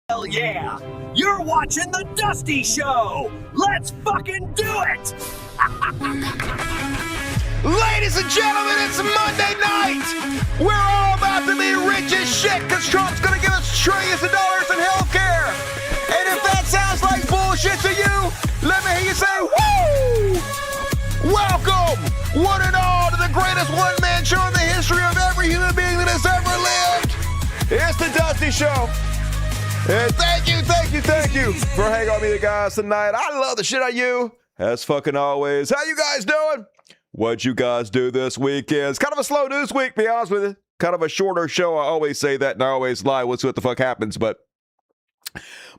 Hell yeah! You're watching The Dusty Show! Let's fucking do it! Ladies and gentlemen, it's Monday night! We're all about to be rich as shit because Trump's gonna give us trillions of dollars in health care! And if that sounds like bullshit to you, let me hear you say, woo! Welcome, one and all, to the greatest one-man show in the history of every human being that has ever lived! It's The Dusty Show! And thank you for hanging on with me guys tonight. I love the shit out of you, as fucking always. How you guys doing? What'd you guys do this weekend? It's kind of a slow news week, to be honest with you. Kind of a shorter show. I always say that and I always lie. We'll see what the fuck happens, but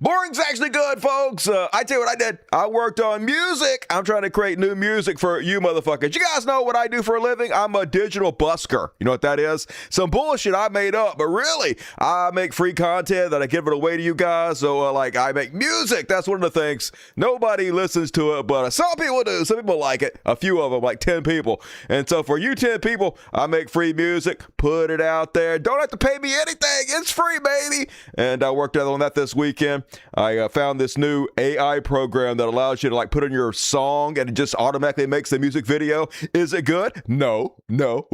boring's actually good, folks. I tell you what I did. I worked on music. I'm trying to create new music for you motherfuckers. You guys know what I do for a living? I'm a digital busker. You know what that is? Some bullshit I made up, but really, I make free content that I give it away to you guys. So, I make music. That's one of the things. Nobody listens to it, but some people do. Some people like it. A few of them, like 10 people. And so for you 10 people, I make free music. Put it out there. Don't have to pay me anything. It's free, baby. And I worked on that this weekend. I found this new AI program that allows you to put in your song and it just automatically makes the music video. Is it good? No.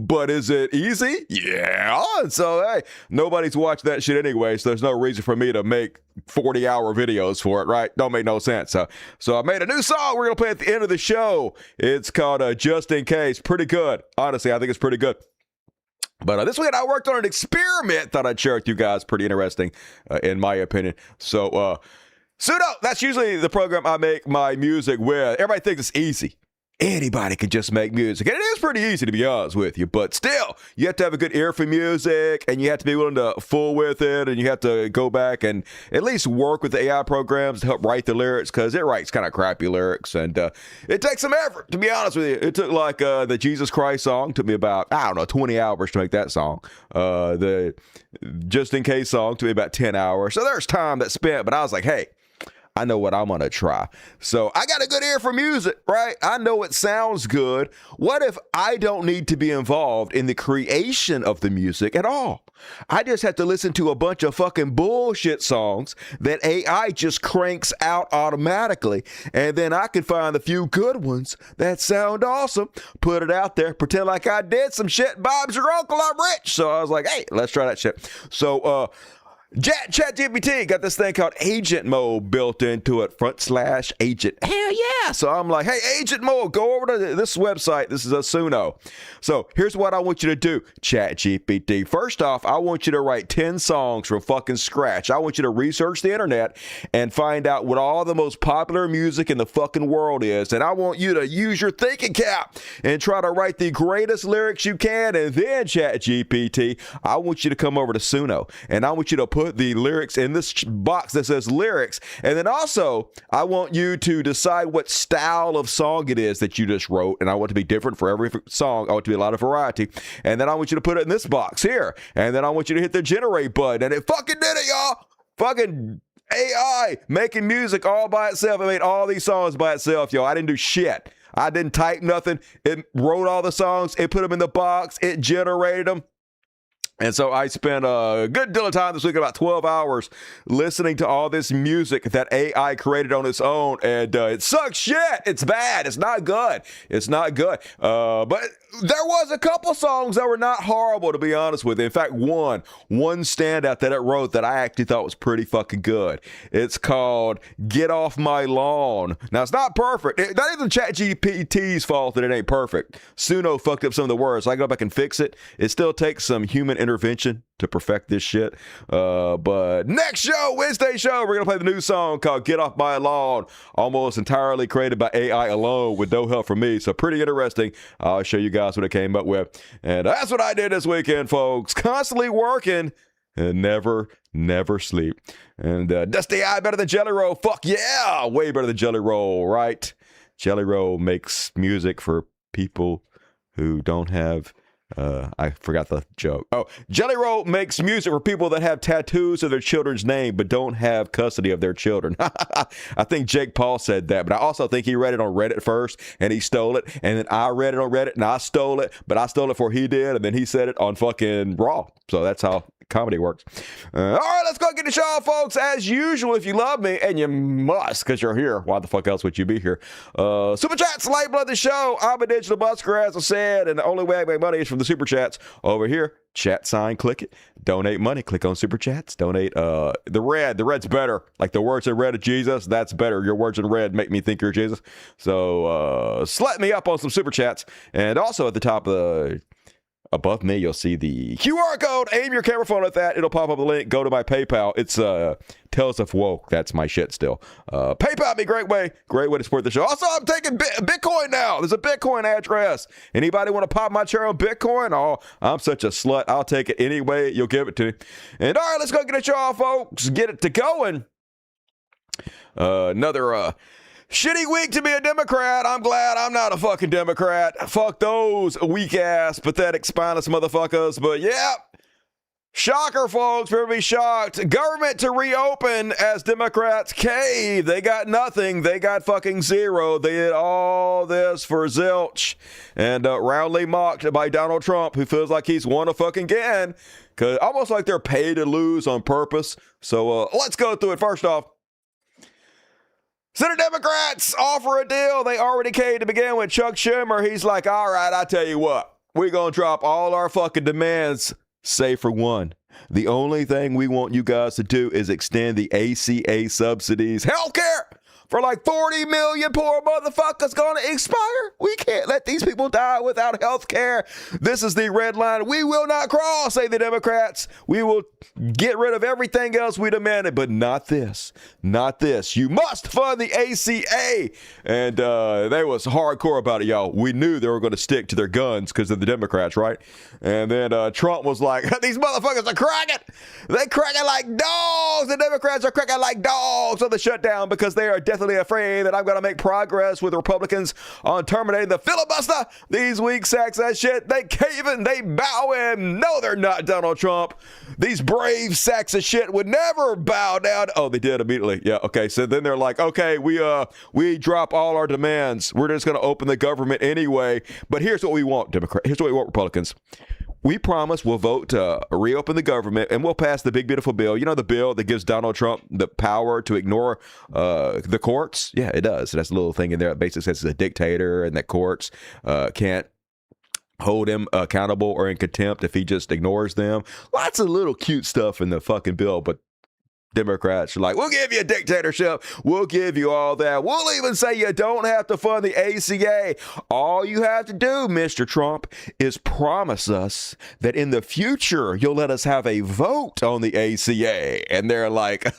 But is it easy? Yeah. And so, hey, nobody's watching that shit anyway, so there's no reason for me to make 40-hour videos for it, right? Don't make no sense. So I made a new song we're going to play at the end of the show. It's called Just In Case. Pretty good. Honestly, I think it's pretty good. But this week I worked on an experiment that I'd share with you guys. Pretty interesting, in my opinion. So, Pseudo, that's usually the program I make my music with. Everybody thinks it's easy. Anybody can just make music. And it is pretty easy, to be honest with you. But still, you have to have a good ear for music, and you have to be willing to fool with it, and you have to go back and at least work with the AI programs to help write the lyrics, because it writes kind of crappy lyrics, and it takes some effort, to be honest with you. It took the Jesus Christ song, took me about, 20 hours to make that song. The Just In Case song took me about 10 hours. So there's time that's spent, but I was like, hey, I know what I'm going to try. So I got a good ear for music, right? I know it sounds good. What if I don't need to be involved in the creation of the music at all? I just have to listen to a bunch of fucking bullshit songs that AI just cranks out automatically. And then I can find a few good ones that sound awesome, put it out there, pretend like I did some shit. Bob's your uncle, I'm rich. So I was like, hey, let's try that shit. So, ChatGPT got this thing called agent mode built into it, /agent. Hell yeah. So I'm like, hey, agent mode, go over to this website. This is a Suno. So here's what I want you to do, ChatGPT. First off, I want you to write 10 songs from fucking scratch. I want you to research the internet and find out what all the most popular music in the fucking world is. And I want you to use your thinking cap and try to write the greatest lyrics you can. And then, ChatGPT, I want you to come over to Suno and I want you to put the lyrics in this box that says lyrics. And then also, I want you to decide what style of song it is that you just wrote. And I want it to be different for every song. I want it to be a lot of variety. And then I want you to put it in this box here. And then I want you to hit the generate button. And it fucking did it, y'all. Fucking AI making music all by itself. It made all these songs by itself, y'all. I didn't do shit. I didn't type nothing. It wrote all the songs. It put them in the box. It generated them. And so I spent a good deal of time this week, about 12 hours, listening to all this music that AI created on its own. And it sucks shit. It's bad. It's not good. It's not good. But there was a couple songs that were not horrible, to be honest with you. In fact, one standout that it wrote that I actually thought was pretty fucking good. It's called Get Off My Lawn. Now, it's not perfect. Not even ChatGPT's fault that it ain't perfect. Suno fucked up some of the words. So I go back and fix it. It still takes some human intervention to perfect this shit. But next show, Wednesday show, we're going to play the new song called Get Off My Lawn, almost entirely created by AI alone with no help from me. So pretty interesting. I'll show you guys what I came up with. And that's what I did this weekend, folks. Constantly working and never sleep. And Dusty Eye better than Jelly Roll. Fuck yeah. Way better than Jelly Roll, right? Jelly Roll makes music for people who don't have I forgot the joke. Oh, Jelly Roll makes music for people that have tattoos of their children's name but don't have custody of their children. I think Jake Paul said that, but I also think he read it on Reddit first and he stole it, and then I read it on Reddit and I stole it, but I stole it before he did, and then he said it on fucking Raw. So that's how comedy works. All right, let's go get the show, folks. As usual, if you love me, and you must because you're here, why the fuck else would you be here? Super Chats, lifeblood of the show. I'm a digital busker, as I said, and the only way I make money is from the Super Chats. Over here, chat sign, click it. Donate money, click on Super Chats. Donate the red's better. Like the words in red of Jesus, that's better. Your words in red make me think you're Jesus. So slap me up on some Super Chats. And also at the top of the above me, you'll see the QR code. Aim your camera phone at that. It'll pop up the link. Go to my PayPal. It's Tales of Woke. That's my shit still. PayPal be a great way to support the show. Also, I'm taking Bitcoin now. There's a Bitcoin address. Anybody want to pop my chair on Bitcoin? Oh, I'm such a slut. I'll take it any way you'll give it to me. And all right, let's go get it, y'all, folks. Get it to going. Another shitty week to be a Democrat. I'm glad I'm not a fucking Democrat. Fuck those weak-ass, pathetic, spineless motherfuckers. But yeah, shocker, folks. Better be shocked. Government to reopen as Democrats cave. They got nothing. They got fucking zero. They did all this for zilch. And roundly mocked by Donald Trump, who feels like he's won a fucking again. Cause almost like they're paid to lose on purpose. So let's go through it. First off, Senate Democrats offer a deal. They already caved to begin with. Chuck Schumer, he's like, all right, I tell you what. We're going to drop all our fucking demands, save for one. The only thing we want you guys to do is extend the ACA subsidies. Healthcare for like 40 million poor motherfuckers going to expire. We can't let these people die without health care. This is the red line we will not cross, say the Democrats. We will get rid of everything else we demanded, but not this. Not this. You must fund the ACA. And they was hardcore about it, y'all. We knew they were going to stick to their guns because of the Democrats, right? And then Trump was like, these motherfuckers are cracking. They cracking like dogs. The Democrats are cracking like dogs on the shutdown because they are definitely afraid that I'm going to make progress with Republicans on terminating the filibuster. These weak sacks that shit, they caving, they bowing. No, they're not, Donald Trump. These brave sacks of shit would never bow down. Oh, they did immediately. Yeah, okay. So then they're like, okay, we drop all our demands. We're just going to open the government anyway. But here's what we want, Democrats. Here's what we want, Republicans. We promise we'll vote to reopen the government and we'll pass the big, beautiful bill. You know, the bill that gives Donald Trump the power to ignore the courts? Yeah, it does. That's a little thing in there that basically says he's a dictator and that courts can't hold him accountable or in contempt if he just ignores them. Lots of little cute stuff in the fucking bill, but Democrats are like, we'll give you a dictatorship. We'll give you all that. We'll even say you don't have to fund the ACA. All you have to do, Mr. Trump, is promise us that in the future, you'll let us have a vote on the ACA. And they're like,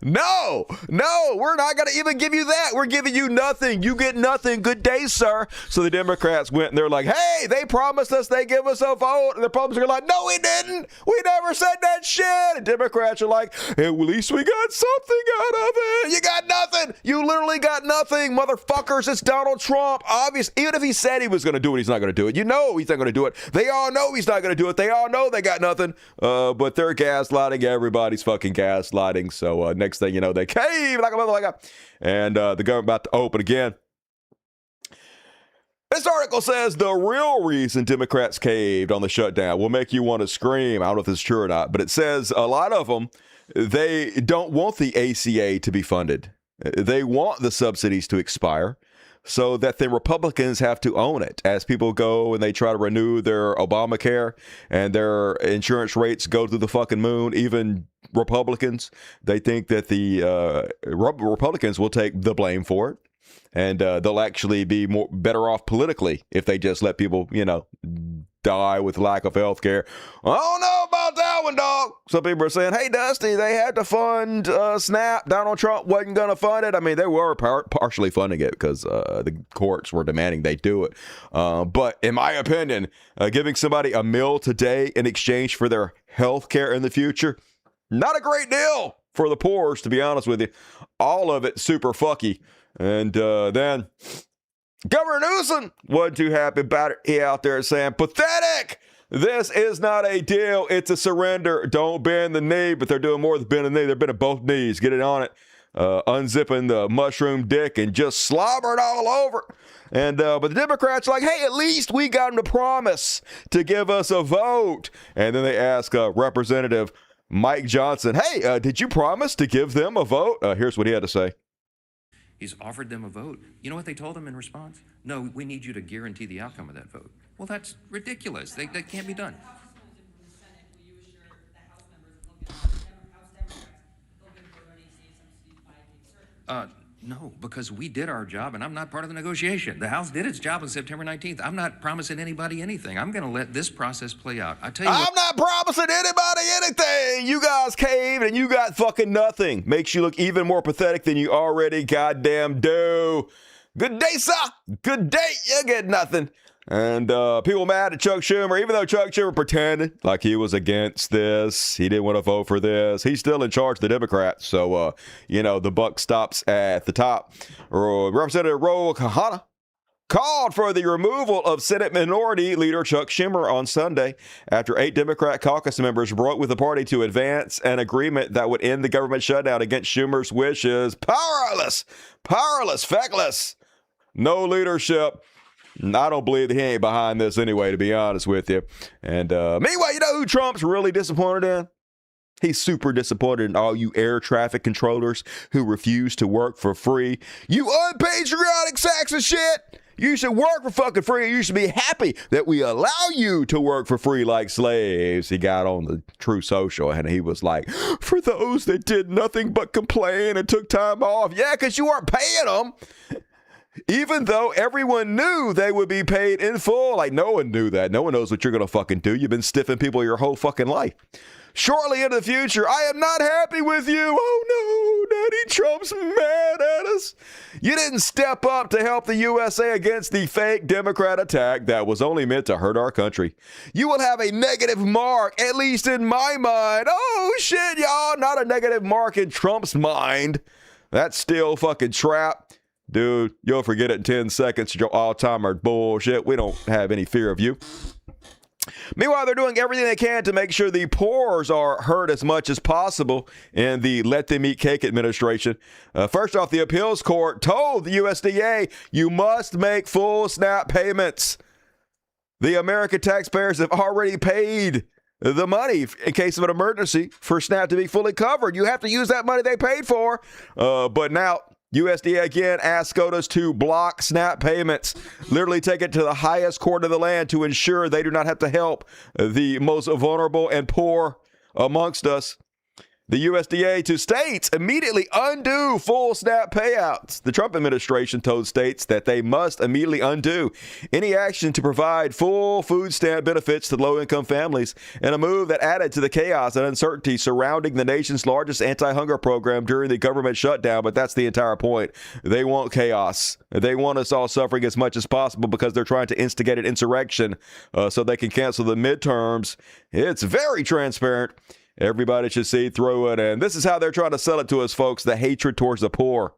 no, we're not going to even give you that. We're giving you nothing. You get nothing. Good day, sir. So the Democrats went and they're like, hey, they promised us they give us a vote. And the Republicans are like, no, we didn't. We never said that shit. And Democrats are like, hey, at least we got something out of it. You got nothing. You literally got nothing, motherfuckers. It's Donald Trump. Obvious. Even if he said he was going to do it, he's not going to do it. You know he's not going to do it. They all know he's not going to do it. They all know they got nothing. But they're gaslighting. Everybody's fucking gaslighting. So next thing you know, they cave like a motherfucker. And the government about to open again. This article says the real reason Democrats caved on the shutdown will make you want to scream. I don't know if this is true or not, but it says a lot of them, they don't want the ACA to be funded. They want the subsidies to expire so that the Republicans have to own it as people go and they try to renew their Obamacare and their insurance rates go to the fucking moon. Even Republicans, they think that the Republicans will take the blame for it. And they'll actually be better off politically if they just let people, die with lack of health care. I don't know about that one, dog. Some people are saying, hey, Dusty, they had to fund SNAP. Donald Trump wasn't going to fund it. I mean, they were partially funding it because the courts were demanding they do it. But in my opinion, giving somebody a meal today in exchange for their health care in the future, not a great deal for the poor, to be honest with you. All of it super fucky. And then Governor Newsom wasn't too happy about it. He out there saying, pathetic. This is not a deal. It's a surrender. Don't bend the knee, but they're doing more than bend the knee. They're bending both knees. Get it on it. Unzipping the mushroom dick and just slobbering all over. And but the Democrats are like, hey, at least we got them to promise to give us a vote. And then they ask Representative Mike Johnson, hey, did you promise to give them a vote? Here's what he had to say. He's offered them a vote. You know what they told him in response? No, we need you to guarantee the outcome of that vote. Well, that's ridiculous. That can't be done. No, because we did our job, and I'm not part of the negotiation. The House did its job on September 19th. I'm not promising anybody anything. I'm going to let this process play out. I tell you what, I'm not promising anybody anything. You guys caved, and you got fucking nothing. Makes you look even more pathetic than you already goddamn do. Good day, sir. Good day. You get nothing. And people mad at Chuck Schumer, even though Chuck Schumer pretended like he was against this. He didn't want to vote for this. He's still in charge of the Democrats. So, the buck stops at the top. Representative Ro Khanna called for the removal of Senate Minority Leader Chuck Schumer on Sunday after 8 Democrat caucus members broke with the party to advance an agreement that would end the government shutdown against Schumer's wishes. Powerless, feckless, no leadership. I don't believe that he ain't behind this anyway, to be honest with you. And meanwhile, you know who Trump's really disappointed in? He's super disappointed in all you air traffic controllers who refuse to work for free. You unpatriotic sacks of shit! You should work for fucking free. You should be happy that we allow you to work for free like slaves. He got on the True Social and he was like, for those that did nothing but complain and took time off. Yeah, because you weren't paying them. Even though everyone knew they would be paid in full. Like, no one knew that. No one knows what you're going to fucking do. You've been stiffing people your whole fucking life. Shortly into the future, I am not happy with you. Oh no, Daddy Trump's mad at us. You didn't step up to help the USA against the fake Democrat attack that was only meant to hurt our country. You will have a negative mark, at least in my mind. Oh shit, y'all, not a negative mark in Trump's mind. That's still fucking trap. Dude, you'll forget it in 10 seconds. Your all-timer bullshit. We don't have any fear of you. Meanwhile, they're doing everything they can to make sure the poors are hurt as much as possible in the Let Them Eat Cake administration. First off, the appeals court told the USDA, you must make full SNAP payments. The American taxpayers have already paid the money in case of an emergency for SNAP to be fully covered. You have to use that money they paid for. But now, USDA again asked SCOTUS to block SNAP payments, literally take it to the highest court of the land to ensure they do not have to help the most vulnerable and poor amongst us. The USDA to states immediately undo full SNAP payouts. The Trump administration told states that they must immediately undo any action to provide full food stamp benefits to low-income families, in a move that added to the chaos and uncertainty surrounding the nation's largest anti-hunger program during the government shutdown. But that's the entire point. They want chaos. They want us all suffering as much as possible because they're trying to instigate an insurrection so they can cancel the midterms. It's very transparent. Everybody should see through it. And this is how they're trying to sell it to us, folks. The hatred towards the poor.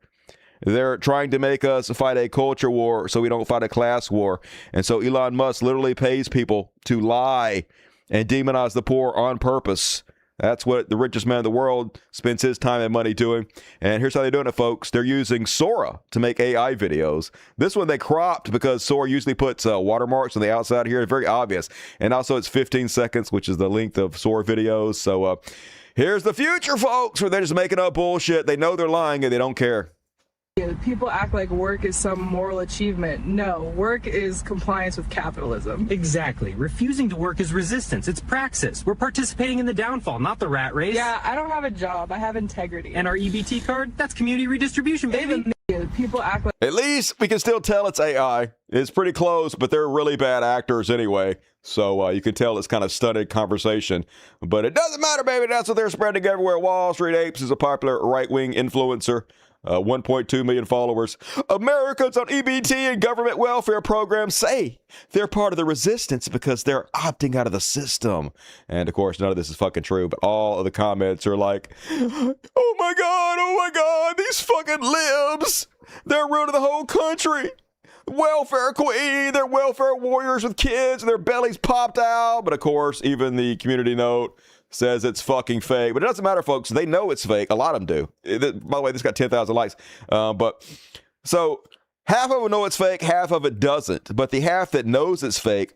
They're trying to make us fight a culture war so we don't fight a class war. And so Elon Musk literally pays people to lie and demonize the poor on purpose. That's what the richest man in the world spends his time and money doing. And here's how they're doing it, folks. They're using Sora to make AI videos. This one they cropped because Sora usually puts watermarks on the outside here. Very obvious. And also it's 15 seconds, which is the length of Sora videos. So here's the future, folks, where they're just making up bullshit. They know they're lying and they don't care. People act like work is some moral achievement. No, work is compliance with capitalism. Exactly. Refusing to work is resistance. It's praxis. We're participating in the downfall, not the rat race. Yeah, I don't have a job. I have integrity. And our EBT card? That's community redistribution, baby. People act like... At least we can still tell it's AI. It's pretty close, but they're really bad actors anyway. So you can tell it's kind of stunted conversation. But it doesn't matter, baby. That's what they're spreading everywhere. Wall Street Apes is a popular right-wing influencer. 1.2 million followers. Americans on EBT and government welfare programs say they're part of the resistance because they're opting out of the system. And of course, none of this is fucking true, but all of the comments are like, oh my God, these fucking libs. They're ruining the whole country. welfare queen, they're welfare warriors with kids and their bellies popped out. But of course, even the community note says it's fucking fake. But it doesn't matter, folks. They know it's fake. A lot of them do. By the way, this got 10,000 likes. But so half of them know it's fake, half of it doesn't. But the half that knows it's fake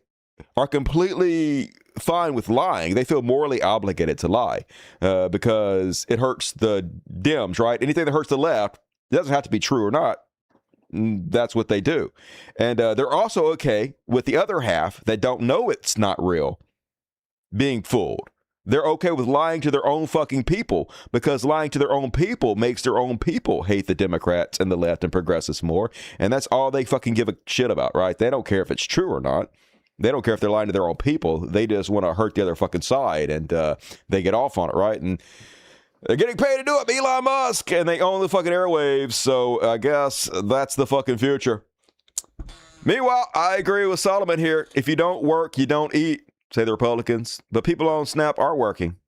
are completely fine with lying. They feel morally obligated to lie because it hurts the Dems, right? Anything that hurts the left, it doesn't have to be true or not. That's what they do. And they're also okay with the other half that don't know it's not real being fooled. They're okay with lying to their own fucking people because lying to their own people makes their own people hate the Democrats and the left and progressives more. And that's all they fucking give a shit about, right? They don't care if it's true or not. They don't care if they're lying to their own people. They just want to hurt the other fucking side, and they get off on it, right? And they're getting paid to do it by Elon Musk, and they own the fucking airwaves, so I guess that's the fucking future. Meanwhile, I agree with Solomon here. If you don't work, you don't eat, say the Republicans. But people on Snap are working,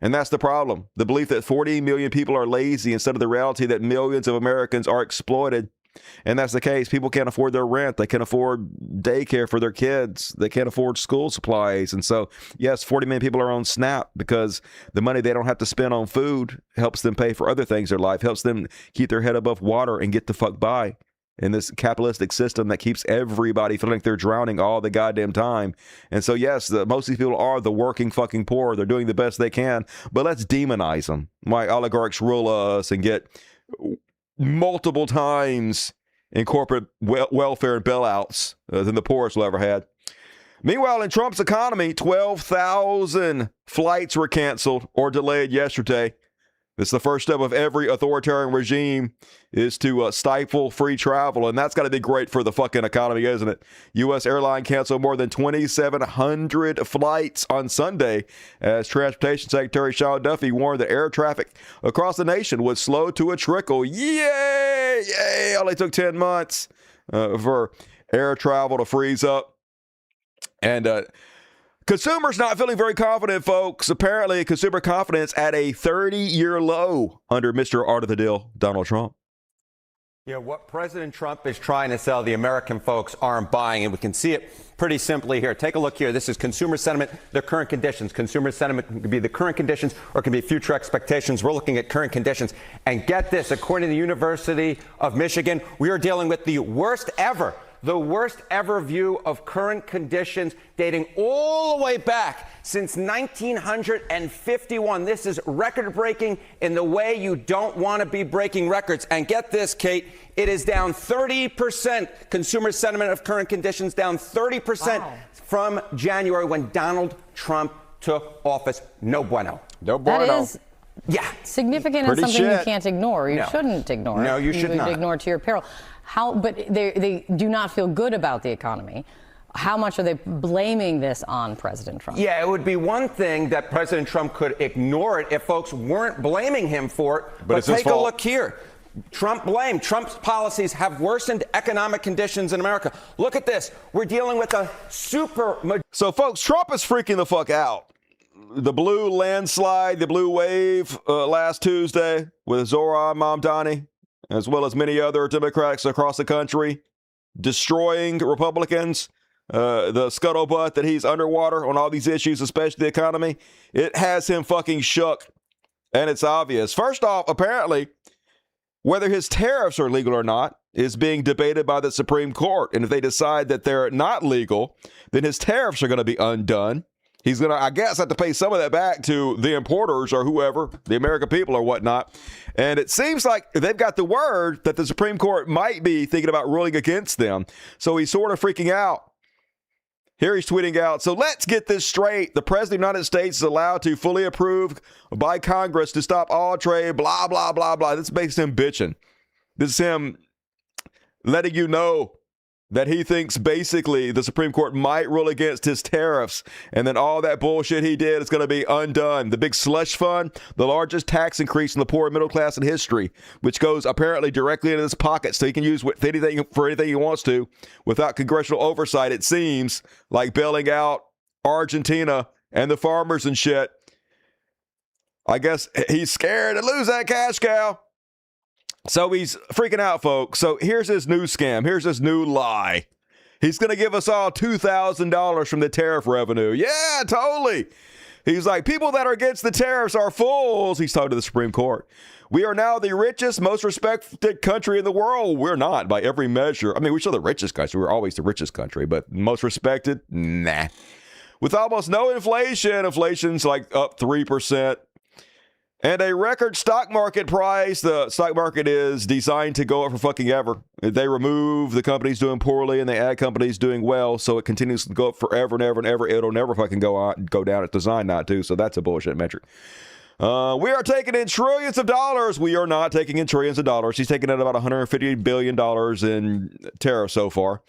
and that's the problem. The belief that 40 million people are lazy instead of the reality that millions of Americans are exploited. And that's the case. People can't afford their rent. They can't afford daycare for their kids. They can't afford school supplies. And so, yes, 40 million people are on SNAP because the money they don't have to spend on food helps them pay for other things in their life, helps them keep their head above water and get the fuck by in this capitalistic system that keeps everybody feeling like they're drowning all the goddamn time. And so, yes, most of these people are the working fucking poor. They're doing the best they can, but let's demonize them. Why oligarchs rule us and get multiple times in corporate welfare and bailouts than the poorest will ever had. Meanwhile, in Trump's economy, 12,000 flights were canceled or delayed yesterday. This is the first step of every authoritarian regime is to stifle free travel, and that's got to be great for the fucking economy, isn't it? U.S. airline canceled more than 2,700 flights on Sunday as Transportation Secretary Sean Duffy warned that air traffic across the nation was slow to a trickle. Yay! Yay! Only took 10 months for air travel to freeze up. And consumers not feeling very confident, folks. Apparently, consumer confidence at a 30-year low under Mr. Art of the Deal, Donald Trump. Yeah, what President Trump is trying to sell, the American folks aren't buying, and we can see it pretty simply here. Take a look here. This is consumer sentiment, the current conditions. Consumer sentiment can be the current conditions or it can be future expectations. We're looking at current conditions. And get this, according to the University of Michigan, we are dealing with the worst ever view of current conditions dating all the way back since 1951. This is record-breaking in the way you don't want to be breaking records. And get this, Kate, it is down 30%. Consumer sentiment of current conditions down 30% from January when Donald Trump took office. No bueno. No bueno. That is significant and something you can't ignore. You shouldn't ignore. No, you should not. Ignore to your peril. But they do not feel good about the economy. How much are they blaming this on President Trump? Yeah, it would be one thing that President Trump could ignore it if folks weren't blaming him for it. But take a look here. Trump's policies have worsened economic conditions in America. Look at this. We're dealing with a So, folks, Trump is freaking the fuck out. The blue landslide, the blue wave last Tuesday with Zohran Mamdani, as well as many other Democrats across the country, destroying Republicans, the scuttlebutt that he's underwater on all these issues, especially the economy. It has him fucking shook, and it's obvious. First off, apparently, whether his tariffs are legal or not is being debated by the Supreme Court. And if they decide that they're not legal, then his tariffs are going to be undone. He's going to, I guess, have to pay some of that back to the importers or whoever, the American people or whatnot. And it seems like they've got the word that the Supreme Court might be thinking about ruling against them. So he's sort of freaking out. Here he's tweeting out, so let's get this straight. The President of the United States is allowed to fully approve by Congress to stop all trade, blah, blah, blah, blah. This makes him bitching. This is him letting you know that he thinks basically the Supreme Court might rule against his tariffs, and then all that bullshit he did is going to be undone. The big slush fund, the largest tax increase in the poor and middle class in history, which goes apparently directly into his pocket, so he can use for anything he wants to without congressional oversight. It seems like bailing out Argentina and the farmers and shit. I guess he's scared to lose that cash cow. So he's freaking out, folks. So here's his new scam. Here's his new lie. He's going to give us all $2,000 from the tariff revenue. Yeah, totally. He's like, people that are against the tariffs are fools. He's talking to the Supreme Court. We are now the richest, most respected country in the world. We're not by every measure. I mean, we're still the richest country. We're always the richest country, but most respected? Nah. With almost no inflation, inflation's like up 3%. And a record stock market price. The stock market is designed to go up for fucking ever. They remove the companies doing poorly and they add companies doing well, so it continues to go up forever and ever and ever. It'll never fucking go down. It's designed not to, so that's a bullshit metric. We are taking in trillions of dollars. We are not taking in trillions of dollars. He's taking in about $150 billion in tariffs so far.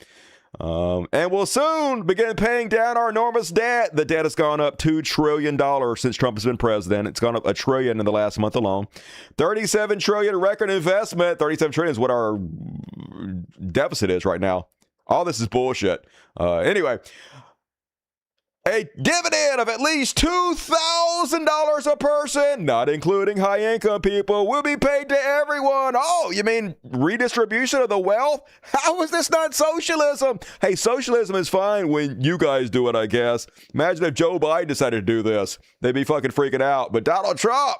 And we'll soon begin paying down our enormous debt. The debt has gone up $2 trillion since Trump has been president. It's gone up $1 trillion in the last month alone. $37 trillion record investment. $37 trillion is what our deficit is right now. All this is bullshit. Anyway, a dividend of at least $2,000 a person, not including high-income people, will be paid to everyone. Oh, you mean redistribution of the wealth? How is this not socialism? Hey, socialism is fine when you guys do it, I guess. Imagine if Joe Biden decided to do this. They'd be fucking freaking out. But Donald Trump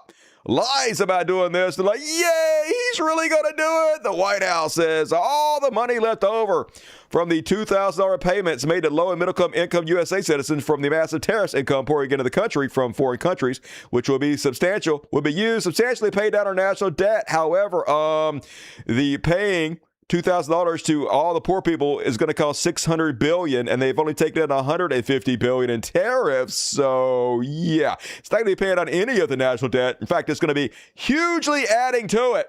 lies about doing this. They're like, yay, he's really going to do it. The White House says all the money left over from the $2,000 payments made to low and middle income USA citizens from the massive tariffs income pouring into the country from foreign countries, which will be substantial, will be used substantially to pay down our national debt. However, the paying $2,000 to all the poor people is going to cost $600 billion, and they've only taken in $150 billion in tariffs. So yeah, it's not going to be paying on any of the national debt. In fact, it's going to be hugely adding to it.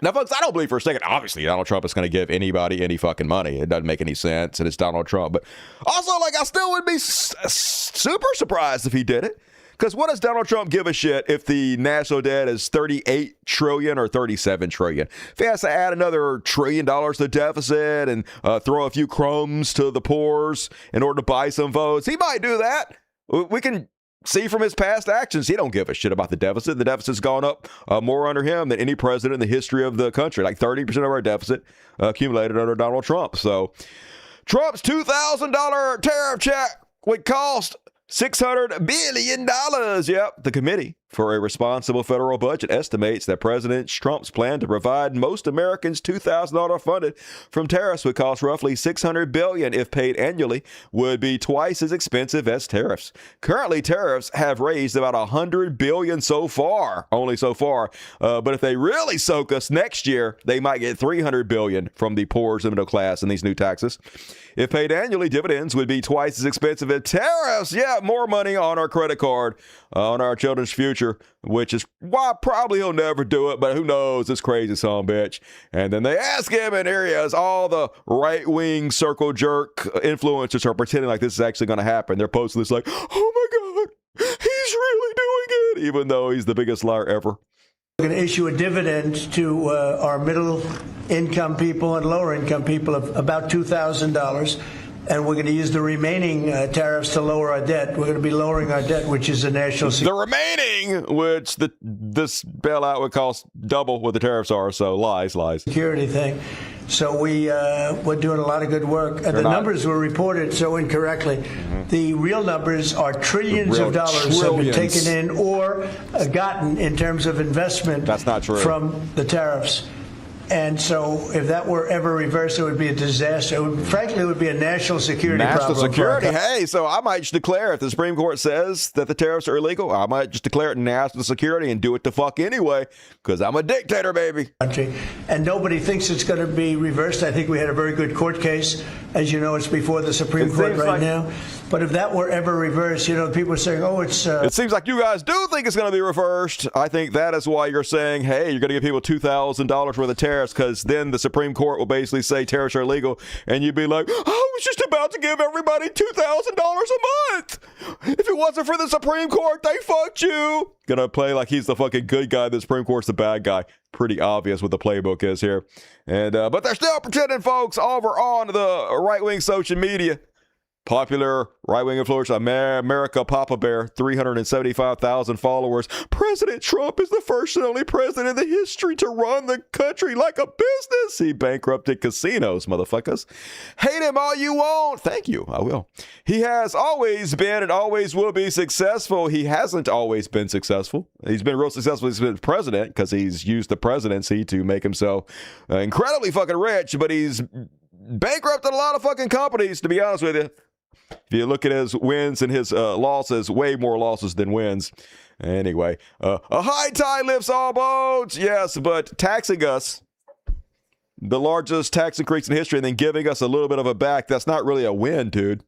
Now, folks, I don't believe for a second, obviously, Donald Trump is going to give anybody any fucking money. It doesn't make any sense, and it's Donald Trump. But also, like, I still would be super surprised if he did it. Because what does Donald Trump give a shit if the national debt is $38 trillion or $37 trillion? If he has to add another $1 trillion to deficit and throw a few crumbs to the poors in order to buy some votes, he might do that. We can see from his past actions, he don't give a shit about the deficit. The deficit's gone up more under him than any president in the history of the country. Like 30% of our deficit accumulated under Donald Trump. So Trump's $2,000 tariff check would cost $600 billion. Yep, the Committee for a Responsible Federal Budget estimates that President Trump's plan to provide most Americans $2,000 funded from tariffs would cost roughly $600 billion if paid annually, would be twice as expensive as tariffs. Currently, tariffs have raised about $100 billion so far, only so far. But if they really soak us next year, they might get $300 billion from the poor and middle class in these new taxes. If paid annually, dividends would be twice as expensive as tariffs. Yeah, more money on our credit card, on our children's future, which is why probably he'll never do it, but who knows, this crazy son of a bitch. And then they ask him, and here he is, all the right-wing circle jerk influencers are pretending like this is actually going to happen. They're posting this like, oh my God, he's really doing it, even though he's the biggest liar ever. We're going to issue a dividend to our middle-income people and lower-income people of about $2,000, and we're going to use the remaining tariffs to lower our debt. We're going to be lowering our debt, which is a national security. The remaining, which this bailout would cost double what the tariffs are, so lies. Security thing. So we're doing a lot of good work. The numbers were reported so incorrectly. Mm-hmm. The real numbers are trillions of dollars have been taken in or gotten in terms of investment. That's not true. From the tariffs. And so if that were ever reversed, it would be a disaster. Frankly, it would be a national security problem. National security. Hey, so I might just declare, if the Supreme Court says that the tariffs are illegal, I might just declare it national security and do it the fuck anyway, because I'm a dictator, baby. And nobody thinks it's going to be reversed. I think we had a very good court case. As you know, it's before the Supreme Court right now. But if that were ever reversed, you know, people are saying, oh, it's... It seems like you guys do think it's going to be reversed. I think that is why you're saying, hey, you're going to give people $2,000 worth of tariffs, because then the Supreme Court will basically say tariffs are illegal, and you'd be like, I was just about to give everybody $2,000 a month. If it wasn't for the Supreme Court, they fucked you. Gonna play like he's the fucking good guy, the Supreme Court's the bad guy. Pretty obvious what the playbook is here. And but they're still pretending, folks, over on the right-wing social media. Popular right-wing influencer America Papa Bear, 375,000 followers. President Trump is the first and only president in the history to run the country like a business. He bankrupted casinos, motherfuckers. Hate him all you want. Thank you. I will. He has always been and always will be successful. He hasn't always been successful. He's been real successful. He's been president because he's used the presidency to make himself incredibly fucking rich, but he's bankrupted a lot of fucking companies, to be honest with you. If you look at his wins and his losses, way more losses than wins. Anyway, a high tide lifts all boats. Yes, but taxing us, the largest tax increase in history, and then giving us a little bit of a back, that's not really a win, dude.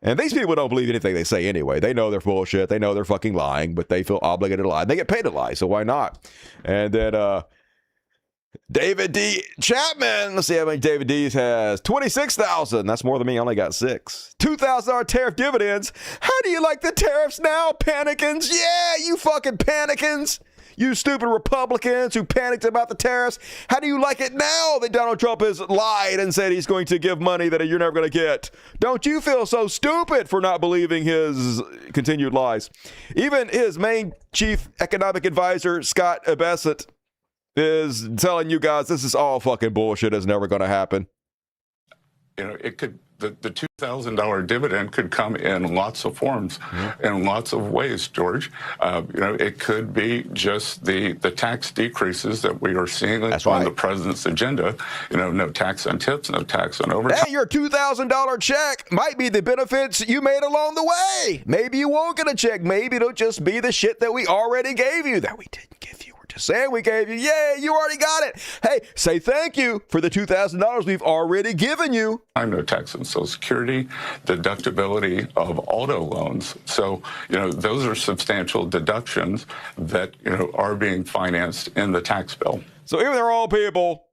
And these people don't believe anything they say anyway. They know they're bullshit. They know they're fucking lying, but they feel obligated to lie. They get paid to lie, so why not? And then David D. Chapman. Let's see how many David D's has. 26,000. That's more than me. I only got 6. $2,000 tariff dividends. How do you like the tariffs now, panicans? Yeah, you fucking panicans. You stupid Republicans who panicked about the tariffs. How do you like it now that Donald Trump has lied and said he's going to give money that you're never going to get? Don't you feel so stupid for not believing his continued lies? Even his main chief economic advisor, Scott Bassett, is telling you guys this is all fucking bullshit. It's never going to happen. You know, it could, the $2,000 dividend could come in lots of forms, in lots of ways, George. You know, it could be just the tax decreases that we are seeing on the president's agenda. You know, no tax on tips, no tax on overtime. Hey, your $2,000 check might be the benefits you made along the way. Maybe you won't get a check. Maybe it'll just be the shit that we already gave you that we didn't give you. Just saying we gave you. Yay, you already got it. Hey, say thank you for the $2,000 we've already given you. I'm no tax on Social Security, deductibility of auto loans. So, you know, those are substantial deductions that, you know, are being financed in the tax bill. So even they're all people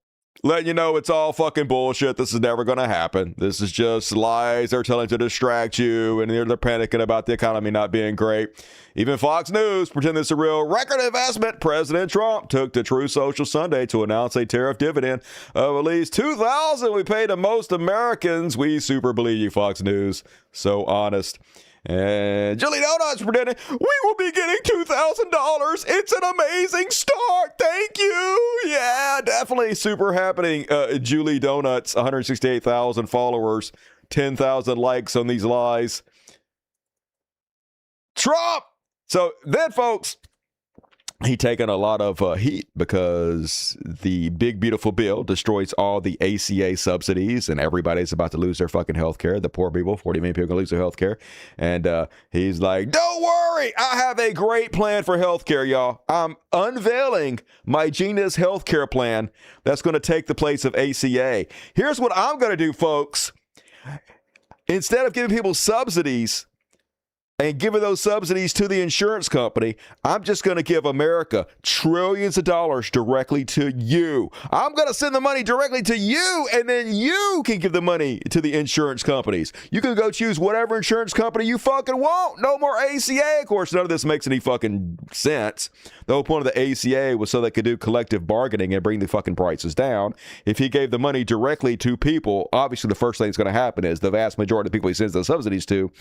letting you know it's all fucking bullshit. This is never going to happen. This is just lies they're telling to distract you, and they're panicking about the economy not being great. Even Fox News pretend it's a real record investment. President Trump took to True Social Sunday to announce a tariff dividend of at least $2,000 we pay to most Americans. We super believe you, Fox News. So honest. And Julie Donuts pretending we will be getting $2,000. It's an amazing start. Thank you. Yeah, definitely super happening. Julie Donuts, 168,000 followers, 10,000 likes on these lies. Trump. So then, folks, he taken a lot of heat because the big, beautiful bill destroys all the ACA subsidies, and everybody's about to lose their fucking health care. The poor people, 40 million people, going to lose their health care. And he's like, don't worry, I have a great plan for health care, y'all. I'm unveiling my Genius health care plan that's going to take the place of ACA. Here's what I'm going to do, folks. Instead of giving people subsidies and giving those subsidies to the insurance company, I'm just going to give America trillions of dollars directly to you. I'm going to send the money directly to you, and then you can give the money to the insurance companies. You can go choose whatever insurance company you fucking want. No more ACA. Of course, none of this makes any fucking sense. The whole point of the ACA was so they could do collective bargaining and bring the fucking prices down. If he gave the money directly to people, obviously the first thing that's going to happen is the vast majority of the people he sends the subsidies to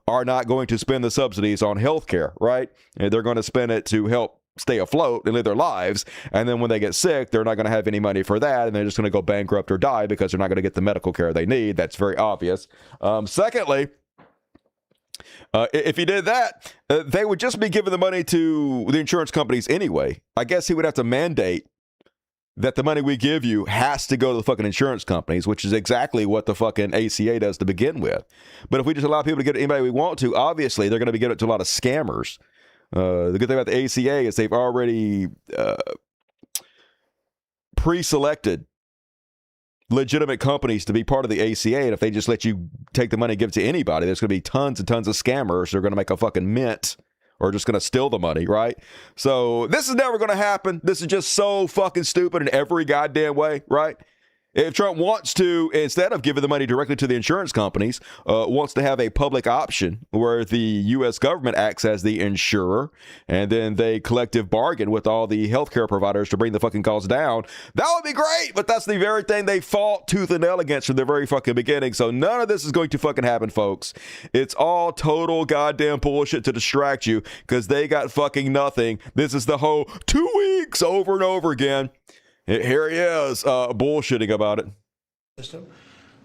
are not going to spend the subsidies on health care, right? And they're going to spend it to help stay afloat and live their lives. And then when they get sick, they're not going to have any money for that. And they're just going to go bankrupt or die because they're not going to get the medical care they need. That's very obvious. Secondly, if he did that, they would just be giving the money to the insurance companies anyway. I guess he would have to mandate that the money we give you has to go to the fucking insurance companies, which is exactly what the fucking ACA does to begin with. But if we just allow people to get anybody we want to, obviously they're going to be giving it to a lot of scammers. The good thing about the ACA is they've already pre-selected legitimate companies to be part of the ACA, and if they just let you take the money and give it to anybody, there's going to be tons and tons of scammers. They're going to make a fucking mint, or just going to steal the money, right? So this is never going to happen. This is just so fucking stupid in every goddamn way, right? If Trump wants to, instead of giving the money directly to the insurance companies, wants to have a public option where the U.S. government acts as the insurer and then they collective bargain with all the healthcare providers to bring the fucking costs down, that would be great. But that's the very thing they fought tooth and nail against from the very fucking beginning. So none of this is going to fucking happen, folks. It's all total goddamn bullshit to distract you because they got fucking nothing. This is the whole 2 weeks over and over again. Here he is, bullshitting about it.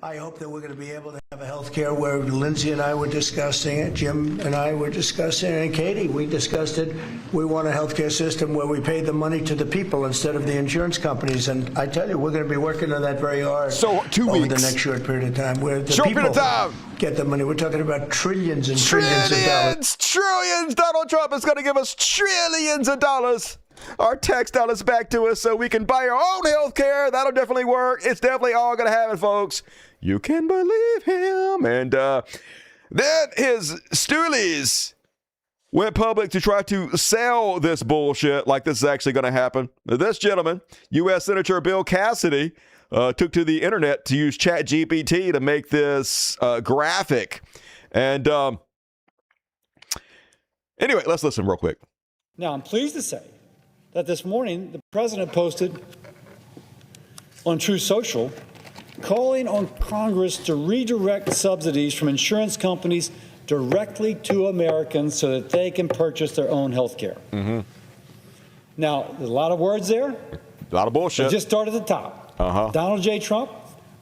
I hope that we're going to be able to have a health care where Lindsay and I were discussing it, Jim and I were discussing it, and Katie, we discussed it. We want a health care system where we pay the money to the people instead of the insurance companies. And I tell you, we're going to be working on that very hard. So 2 weeks. Over the next short period of time. Where the short people period of time. Get the money. We're talking about trillions and trillions of dollars. Trillions! Donald Trump is going to give us trillions of dollars. Our tax dollars back to us so we can buy our own health care. That'll definitely work. It's definitely all going to happen, folks. You can believe him. And then his stoolies went public to try to sell this bullshit like this is actually going to happen. This gentleman, U.S. Senator Bill Cassidy, took to the internet to use ChatGPT to make this graphic. And anyway, let's listen real quick. Now, I'm pleased to say that this morning the president posted on True Social calling on Congress to redirect subsidies from insurance companies directly to Americans so that they can purchase their own health care. Mm-hmm. Now, there's a lot of words there. A lot of bullshit. Just start at the top. Donald J. Trump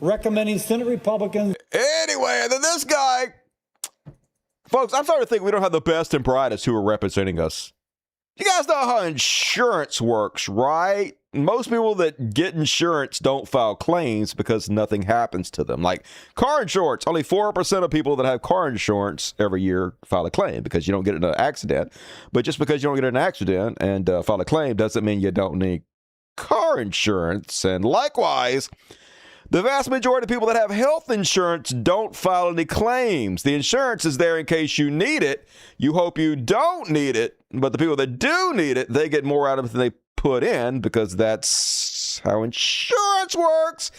recommending Senate Republicans. Anyway, and then this guy, folks, I'm starting to think we don't have the best and brightest who are representing us. You guys know how insurance works, right? Most people that get insurance don't file claims because nothing happens to them. Like car insurance, only 4% of people that have car insurance every year file a claim because you don't get in an accident. But just because you don't get in an accident and file a claim doesn't mean you don't need car insurance. And likewise, the vast majority of people that have health insurance don't file any claims. The insurance is there in case you need it. You hope you don't need it. But the people that do need it, they get more out of it than they put in because that's how insurance works.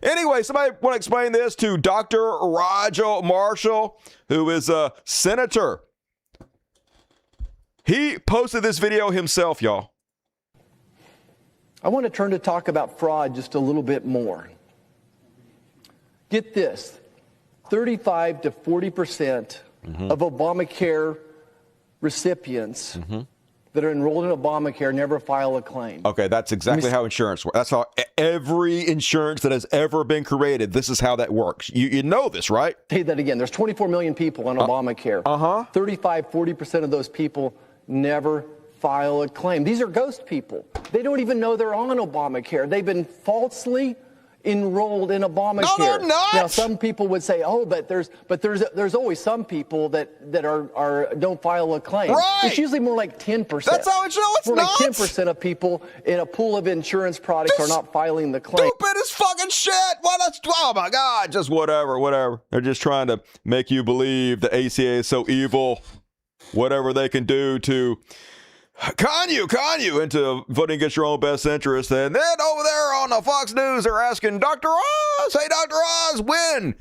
Anyway, somebody want to explain this to Dr. Roger Marshall, who is a senator. He posted this video himself, y'all. I want to turn to talk about fraud just a little bit more. Get this, 35 to 40% of Obamacare recipients that are enrolled in Obamacare never file a claim. Okay, that's exactly how insurance works. That's how every insurance that has ever been created, this is how that works. You know this, right? Say that again. There's 24 million people on Obamacare. 35, 40% of those people never file a claim. These are ghost people. They don't even know they're on Obamacare. They've been falsely enrolled in Obamacare. No, they're not. Now, some people would say, "Oh, but there's always some people that are don't file a claim." Right. It's usually more like 10%. That's how it's more like 10% of people in a pool of insurance products are not filing the claim. Stupid as fucking shit. Why not? Oh my God, just whatever. They're just trying to make you believe the ACA is so evil. Whatever they can do to con you into voting against your own best interest. And then over there on the Fox News, they're asking Dr. Oz, hey, Dr. Oz, when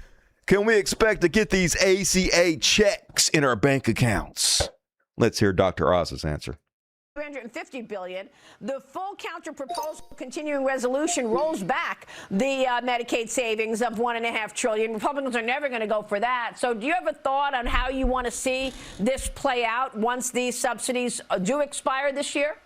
can we expect to get these ACA checks in our bank accounts? Let's hear Dr. Oz's answer. $350 billion. The full counter proposal continuing resolution rolls back the Medicaid savings of $1.5 trillion. Republicans are never going to go for that. So do you have a thought on how you want to see this play out once these subsidies do expire this year?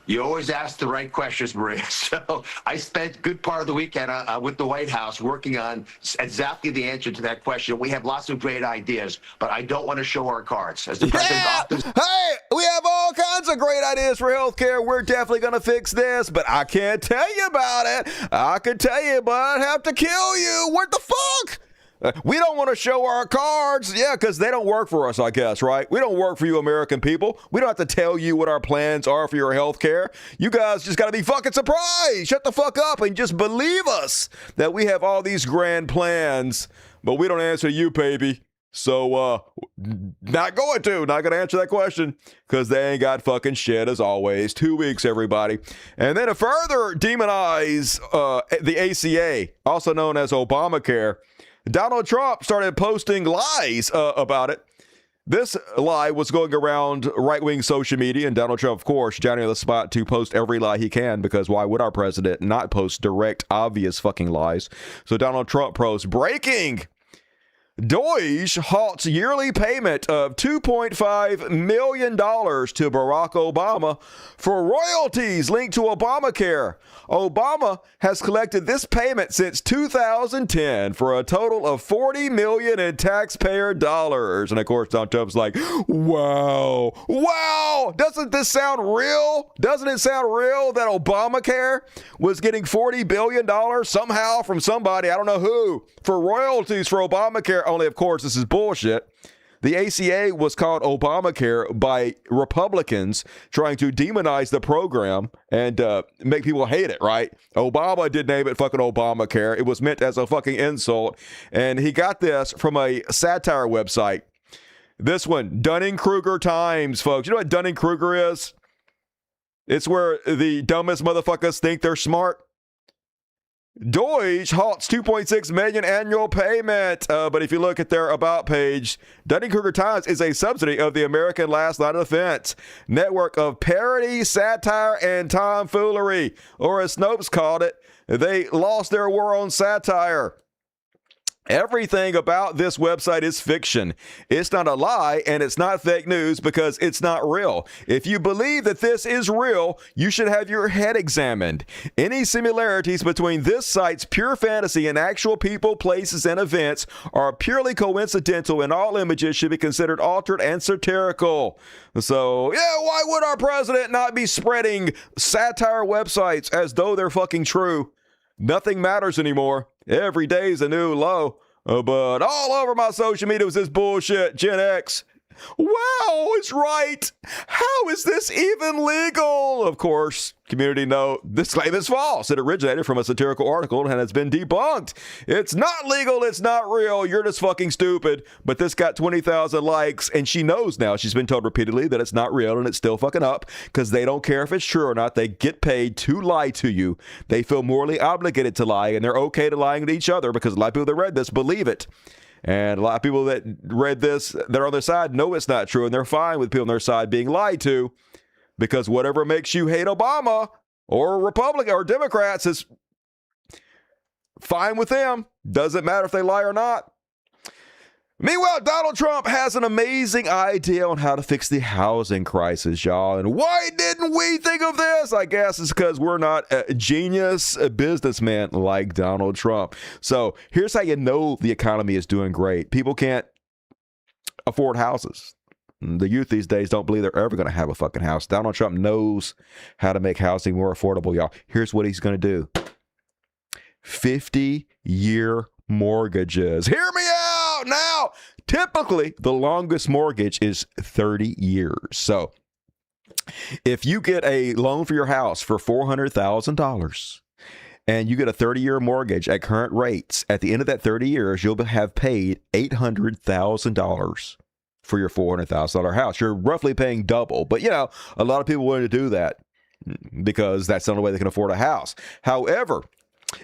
You always ask the right questions, Maria. So I spent a good part of the weekend with the White House working on exactly the answer to that question. We have lots of great ideas, but I don't want to show our cards. As the president often... Hey, we have all kinds of great ideas for healthcare. We're definitely going to fix this, but I can't tell you about it. I could tell you, but I'd have to kill you. What the fuck? We don't want to show our cards. Yeah, because they don't work for us, I guess, right? We don't work for you American people. We don't have to tell you what our plans are for your health care. You guys just got to be fucking surprised. Shut the fuck up and just believe us that we have all these grand plans, but we don't answer to you, baby. So, not going to answer that question because they ain't got fucking shit as always. 2 weeks, everybody. And then to further demonize the ACA, also known as Obamacare, Donald Trump started posting lies about it. This lie was going around right-wing social media, and Donald Trump, of course, Johnny on the spot to post every lie he can, because why would our president not post direct, obvious fucking lies? So Donald Trump posts, breaking! Deutsche halts yearly payment of $2.5 million to Barack Obama for royalties linked to Obamacare. Obama has collected this payment since 2010 for a total of $40 million in taxpayer dollars. And of course, Donald Trump's like, wow, doesn't this sound real? Doesn't it sound real that Obamacare was getting $40 billion somehow from somebody, I don't know who, for royalties for Obamacare? Only, of course, this is bullshit. The ACA was called Obamacare by Republicans trying to demonize the program and make people hate it, right? Obama did name it fucking Obamacare. It was meant as a fucking insult. And he got this from a satire website. This one, Dunning-Kruger Times, folks. You know what Dunning-Kruger is? It's where the dumbest motherfuckers think they're smart. Deutsche halts $2.6 million annual payment. But if you look at their About page, Dunning-Kruger Times is a subsidy of the American Last Line of Defense network of parody, satire, and tomfoolery. Or as Snopes called it, they lost their war on satire. Everything about this website is fiction. It's not a lie, and it's not fake news because it's not real. If you believe that this is real, you should have your head examined. Any similarities between this site's pure fantasy and actual people, places, and events are purely coincidental, and all images should be considered altered and satirical. So, yeah, why would our president not be spreading satire websites as though they're fucking true? Nothing matters anymore. Every day is a new low. But all over my social media was this bullshit. Gen X. Wow, it's right. How is this even legal? Of course, community note, this claim is false. It originated from a satirical article and has been debunked. It's not legal. It's not real. You're just fucking stupid. But this got 20,000 likes, and she knows now. She's been told repeatedly that it's not real, and it's still fucking up because they don't care if it's true or not. They get paid to lie to you. They feel morally obligated to lie, and they're okay to lying to each other because a lot of people that read this believe it. And a lot of people that read this, that are on their side, know it's not true, and they're fine with people on their side being lied to, because whatever makes you hate Obama or Republican or Democrats is fine with them. Doesn't matter if they lie or not. Meanwhile, Donald Trump has an amazing idea on how to fix the housing crisis, y'all. And why didn't we think of this? I guess it's because we're not a genius businessman like Donald Trump. So here's how you know the economy is doing great. People can't afford houses. The youth these days don't believe they're ever going to have a fucking house. Donald Trump knows how to make housing more affordable, y'all. Here's what he's going to do. 50-year mortgages. Hear me out now. Typically, the longest mortgage is 30 years. So if you get a loan for your house for $400,000 and you get a 30-year mortgage at current rates, at the end of that 30 years, you'll have paid $800,000 for your $400,000 house. You're roughly paying double. But, you know, a lot of people willing to do that because that's the only way they can afford a house. However,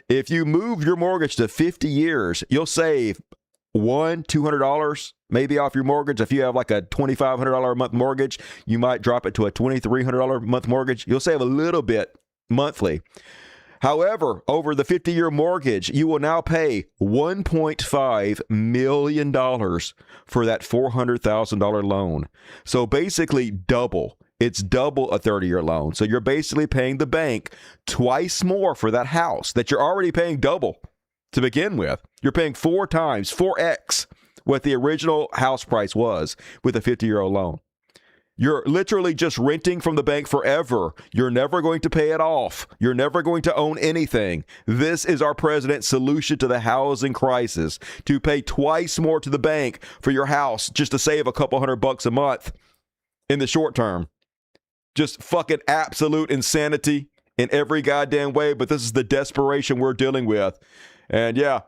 if you move your mortgage to 50 years, you'll save $200 maybe off your mortgage. If you have like a $2,500 a month mortgage, you might drop it to a $2,300 a month mortgage. You'll save a little bit monthly. However, over the 50-year mortgage, you will now pay $1.5 million for that $400,000 loan. So basically double. It's double a 30-year loan. So you're basically paying the bank twice more for that house that you're already paying double to begin with. You're paying 4x what the original house price was with a 50-year-old loan. You're literally just renting from the bank forever. You're never going to pay it off. You're never going to own anything. This is our president's solution to the housing crisis, to pay twice more to the bank for your house just to save a couple $100 a month in the short term. Just fucking absolute insanity in every goddamn way, but this is the desperation we're dealing with. And yeah,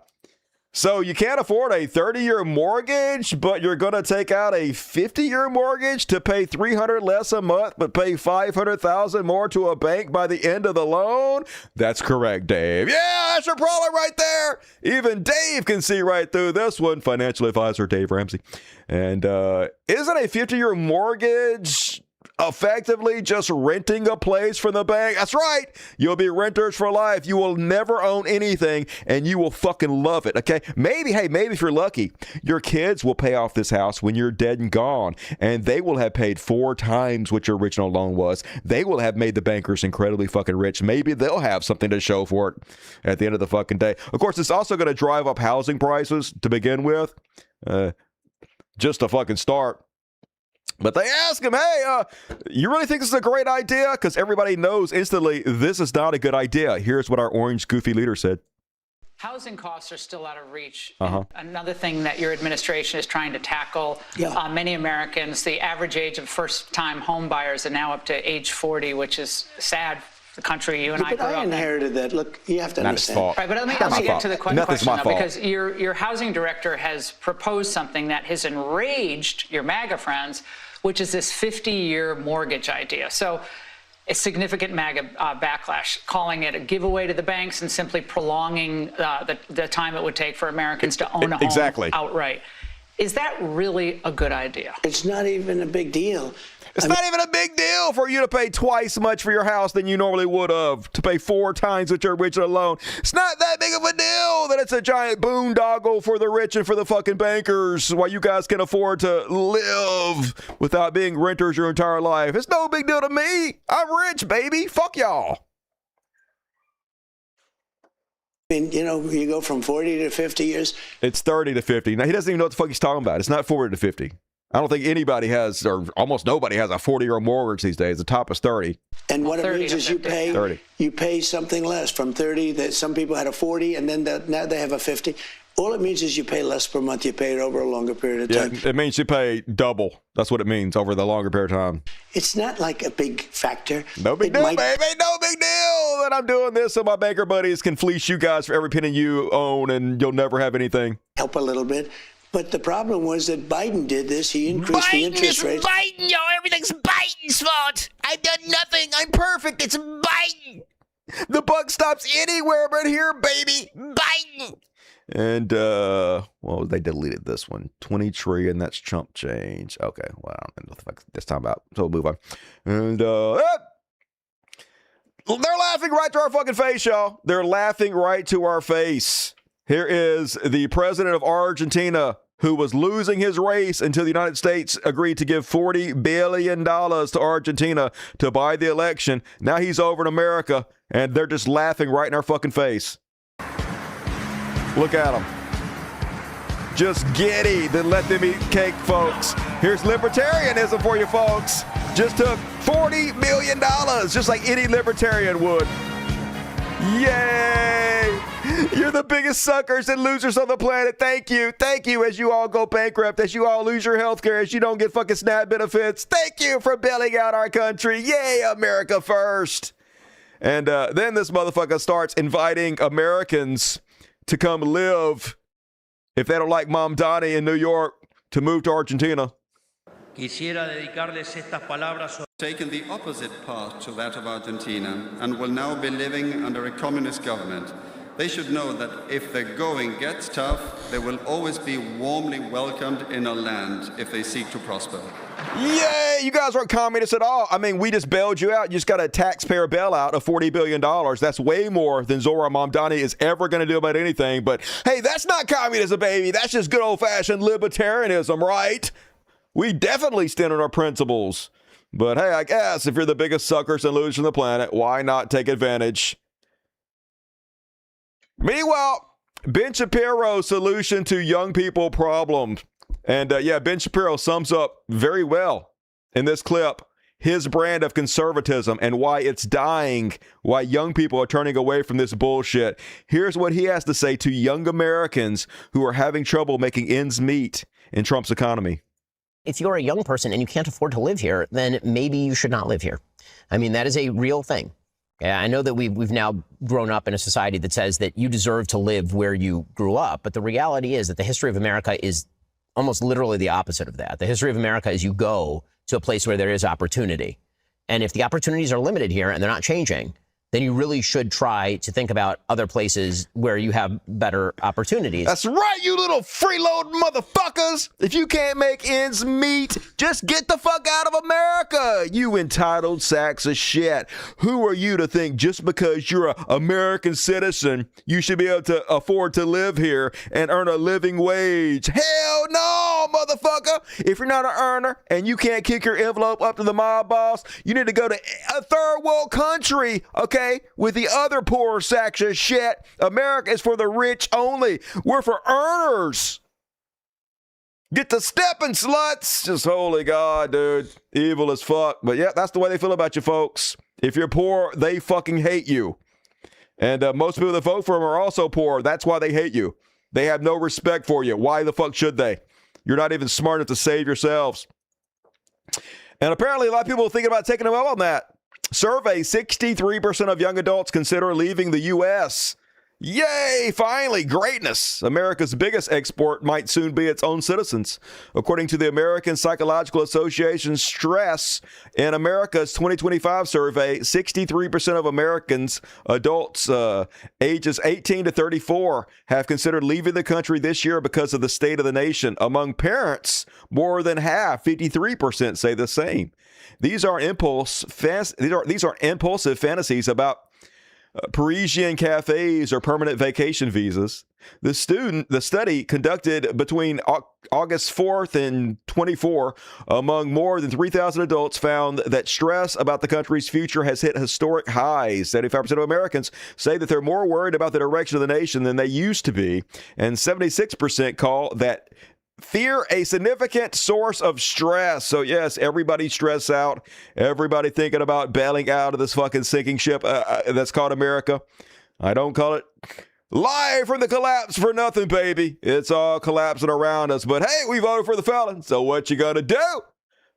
So you can't afford a 30-year mortgage, but you're going to take out a 50-year mortgage to pay $300 less a month, but pay $500,000 more to a bank by the end of the loan? That's correct, Dave. Yeah, that's your problem right there. Even Dave can see right through this one. Financial advisor Dave Ramsey. And isn't a 50-year mortgage effectively just renting a place from the bank? That's right. You'll be renters for life. You will never own anything, and you will fucking love it, okay? Maybe if you're lucky, your kids will pay off this house when you're dead and gone, and they will have paid 4 times what your original loan was. They will have made the bankers incredibly fucking rich. Maybe they'll have something to show for it at the end of the fucking day. Of course, it's also going to drive up housing prices to begin with, just to fucking start. But they ask him, hey, you really think this is a great idea? Because everybody knows instantly this is not a good idea. Here's what our orange goofy leader said. Housing costs are still out of reach. Another thing that your administration is trying to tackle, many Americans, the average age of first-time home buyers are now up to age 40, which is sad. The country you and I grew up in. I inherited that. Look, you have to understand. Right, but let me get to the question now, because your housing director has proposed something that has enraged your MAGA friends, which is this 50-year mortgage idea. So a significant MAGA backlash, calling it a giveaway to the banks and simply prolonging the time it would take for Americans to own a home outright. Is that really a good idea? It's not even a big deal. It's not even a big deal for you to pay twice as much for your house than you normally would have, to pay 4 times what your original loan. It's not that big of a deal that it's a giant boondoggle for the rich and for the fucking bankers while you guys can afford to live without being renters your entire life. It's no big deal to me. I'm rich, baby. Fuck y'all. I mean, you know, you go from 40 to 50 years. It's 30 to 50. Now, he doesn't even know what the fuck he's talking about. It's not 40 to 50. I don't think anybody has, or almost nobody has, a 40-year mortgage these days. The top is 30. And what it means is you pay something less from 30. That some people had a 40, and then now they have a 50. All it means is you pay less per month. You pay it over a longer period of time. Yeah, it means you pay double. That's what it means, over the longer period of time. It's not like a big factor. No big deal, baby. No big deal that I'm doing this so my banker buddies can fleece you guys for every penny you own, and you'll never have anything. Help a little bit. But the problem was that Biden did this. He increased the interest rates. Biden, yo, everything's Biden's fault. I've done nothing. I'm perfect. It's Biden. The buck stops anywhere but here, baby. Biden. And, well, they deleted this one. 20 trillion, that's chump change. Okay, well, I don't know what the fuck this time about. So we'll move on. And, they're laughing right to our fucking face, y'all. They're laughing right to our face. Here is the president of Argentina, who was losing his race until the United States agreed to give $40 billion to Argentina to buy the election. Now he's over in America, and they're just laughing right in our fucking face. Look at them. Just giddy, then let them eat cake, folks. Here's libertarianism for you, folks. Just took $40 million, just like any libertarian would. Yay! You're the biggest suckers and losers on the planet. Thank you. Thank you as you all go bankrupt, as you all lose your health care, as you don't get fucking SNAP benefits. Thank you for bailing out our country. Yay, America first. And then this motherfucker starts inviting Americans to come live, if they don't like Mom Donnie in New York, to move to Argentina. Taken the opposite path to that of Argentina and will now be living under a communist government. They should know that if the going gets tough, they will always be warmly welcomed in our land if they seek to prosper. Yay! You guys aren't communists at all. I mean, we just bailed you out. You just got a taxpayer bailout of $40 billion. That's way more than Zohran Mamdani is ever going to do about anything. But hey, that's not communism, baby. That's just good old-fashioned libertarianism, right? We definitely stand on our principles. But hey, I guess if you're the biggest suckers and losers on the planet, why not take advantage? Meanwhile, Ben Shapiro's solution to young people problem. And yeah, Ben Shapiro sums up very well in this clip his brand of conservatism and why it's dying, why young people are turning away from this bullshit. Here's what he has to say to young Americans who are having trouble making ends meet in Trump's economy. If you're a young person and you can't afford to live here, then maybe you should not live here. I mean, that is a real thing. I know that we've now grown up in a society that says that you deserve to live where you grew up. But the reality is that the history of America is almost literally the opposite of that. The history of America is you go to a place where there is opportunity. And if the opportunities are limited here and they're not changing, then you really should try to think about other places where you have better opportunities. That's right, you little freeload motherfuckers. If you can't make ends meet, just get the fuck out of America, you entitled sacks of shit. Who are you to think just because you're an American citizen, you should be able to afford to live here and earn a living wage? Hell no, motherfucker. If you're not an earner and you can't kick your envelope up to the mob boss, you need to go to a third world country, okay? With the other poor sacks of shit. America is for the rich only. We're for earners. Get to stepping, sluts. Just holy God, dude. Evil as fuck. But yeah, that's the way they feel about you folks. If you're poor, they fucking hate you. And most people that vote for them are also poor. That's why they hate you. They have no respect for you. Why the fuck should they? You're not even smart enough to save yourselves. And apparently a lot of people are thinking about taking them up on that. Survey, 63% of young adults consider leaving the U.S. Yay, finally, greatness. America's biggest export might soon be its own citizens. According to the American Psychological Association Stress, in America's 2025 survey, 63% of Americans, adults ages 18 to 34, have considered leaving the country this year because of the state of the nation. Among parents, more than half, 53%, say the same. These are impulsive fantasies about Parisian cafes or permanent vacation visas. The study conducted between August 4th and 24 among more than 3,000 adults found that stress about the country's future has hit historic highs. 75% of Americans say that they're more worried about the direction of the nation than they used to be, and 76% call that fear a significant source of stress. So yes, everybody stressed out. Everybody thinking about bailing out of this fucking sinking ship that's called America. I don't call it live from the collapse for nothing, baby. It's all collapsing around us. But hey, we voted for the felon. So what you gonna do?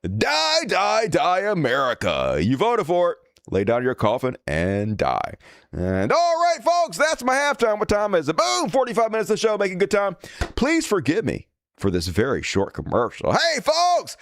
Die, die, die, America. You voted for it. Lay down your coffin and die. And all right, folks, that's my halftime. What time is it? Boom, 45 minutes of the show, making good time. Please forgive me for this very short commercial. Hey, folks,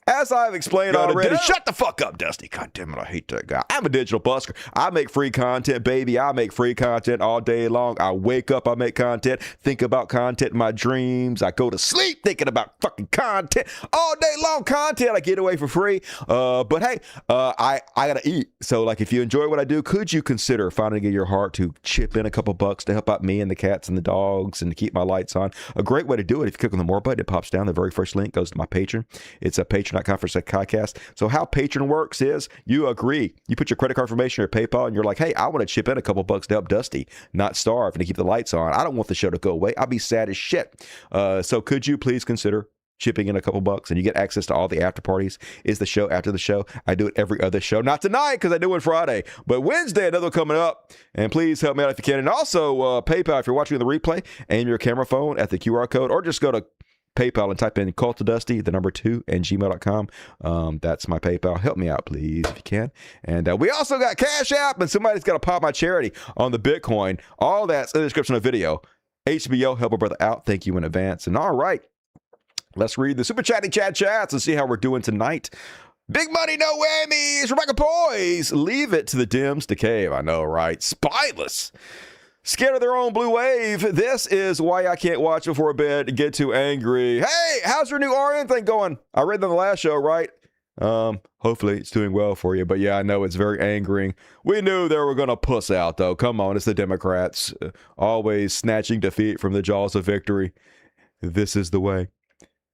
as I've explained already, shut the fuck up, Dusty. God damn it, I hate that guy. I'm a digital busker. I make free content, baby. I make free content all day long. I wake up, I make content, think about content in my dreams. I go to sleep thinking about fucking content. All day long content I get away for free. But hey, I gotta eat. So like, if you enjoy what I do, could you consider finding it in your heart to chip in a couple bucks to help out me and the cats and the dogs and to keep my lights on? A great way to do it, if you click on the more button, it pops down. The very first link goes to my Patreon. It's a patreon.com/podcast. So how Patreon works is you agree. You put your credit card information or PayPal and you're like, hey, I want to chip in a couple bucks to help Dusty not starve and to keep the lights on. I don't want the show to go away. I'll be sad as shit. So could you please consider chipping in a couple bucks, and you get access to all the after parties. Is the show after the show. I do it every other show. Not tonight because I do it Friday, but Wednesday, another coming up. And please help me out if you can. And also PayPal, if you're watching the replay, aim your camera phone at the QR code or just go to PayPal and type in cultofdusty, the number 2, and gmail.com. That's my PayPal. Help me out, please, if you can. And we also got Cashapp, and somebody's got to pop my charity on the Bitcoin. All that's in the description of the video. HBO, help a brother out. Thank you in advance. And all right, let's read the super chatty chats and see how we're doing tonight. Big money, no whammies. Rebecca Boys, leave it to the Dems to cave. I know, right? Spineless. Scared of their own blue wave. This is why I can't watch before bed and get too angry. Hey, how's your new RN thing going? I read on the last show, right? Hopefully it's doing well for you. But yeah, I know it's very angering. We knew they were going to puss out, though. Come on, it's the Democrats. Always snatching defeat from the jaws of victory. This is the way.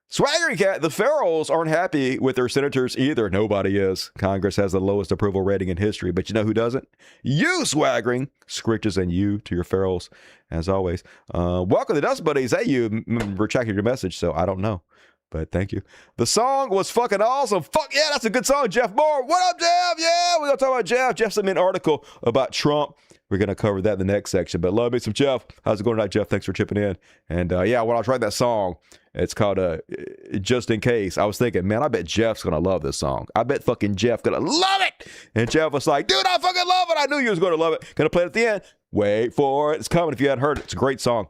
Swaggering Cat, the Ferals aren't happy with their senators either. Nobody is. Congress has the lowest approval rating in history. But you know who doesn't? You, Swaggering. Scritches and you to your Ferals, as always. Welcome to Dust Buddies. Hey, you retracted your message, so I don't know. But thank you. The song was fucking awesome. Fuck yeah, that's a good song, Jeff Moore. What up, Jeff? Yeah, we're going to talk about Jeff. Jeff sent me an article about Trump. We're going to cover that in the next section. But love me some Jeff. How's it going tonight, Jeff? Thanks for chipping in. And yeah, when I was writing that song, it's called Just In Case. I was thinking, man, I bet Jeff's going to love this song. I bet fucking Jeff going to love it. And Jeff was like, dude, I fucking love it. I knew you was going to love it. Going to play it at the end. Wait for it. It's coming if you hadn't heard it. It's a great song.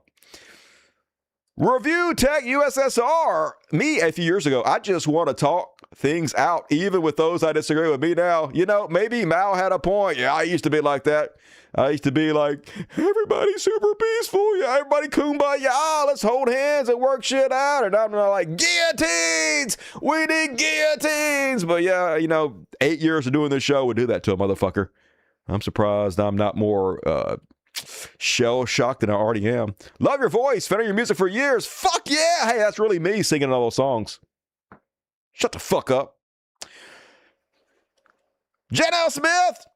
Review Tech USSR. Me, a few years ago, I just want to talk things out, even with those I disagree with. Me now, you know, maybe Mao had a point. Yeah, I used to be like that. I used to be like, everybody's super peaceful. Yeah, everybody kumbaya. Let's hold hands and work shit out. And I'm like, guillotines. We need guillotines. But yeah, you know, 8 years of doing this show would do that to a motherfucker. I'm surprised I'm not more shell-shocked than I already am. Love your voice. Fan of your music for years. Fuck yeah. Hey, that's really me singing all those songs. Shut the fuck up. Jen L. Smith.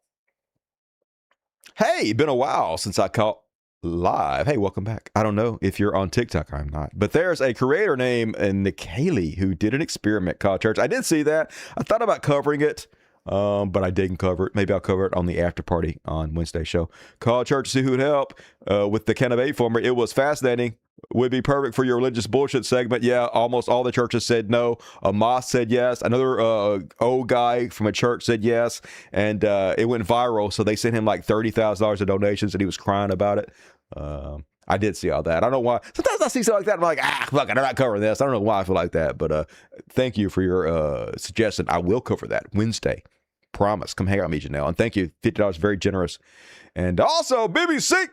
Hey, been a while since I caught live. Hey, welcome back. I don't know if you're on TikTok. I'm not. But there's a creator named Nick Haley who did an experiment called Church. I did see that. I thought about covering it. But I didn't cover it. Maybe I'll cover it on the after party on Wednesday's show. Call church to see who'd help with the cannabis former. It was fascinating. Would be perfect for your religious bullshit segment. Yeah, almost all the churches said no. A mosque said yes. Another old guy from a church said yes. And it went viral. So they sent him like $30,000 in donations and he was crying about it. I did see all that. I don't know why. Sometimes I see something like that. I'm like, fuck it, I'm not covering this. I don't know why I feel like that. But thank you for your suggestion. I will cover that Wednesday. Promise. Come hang out with me, Janelle. And thank you. $50, very generous. And also, BBC,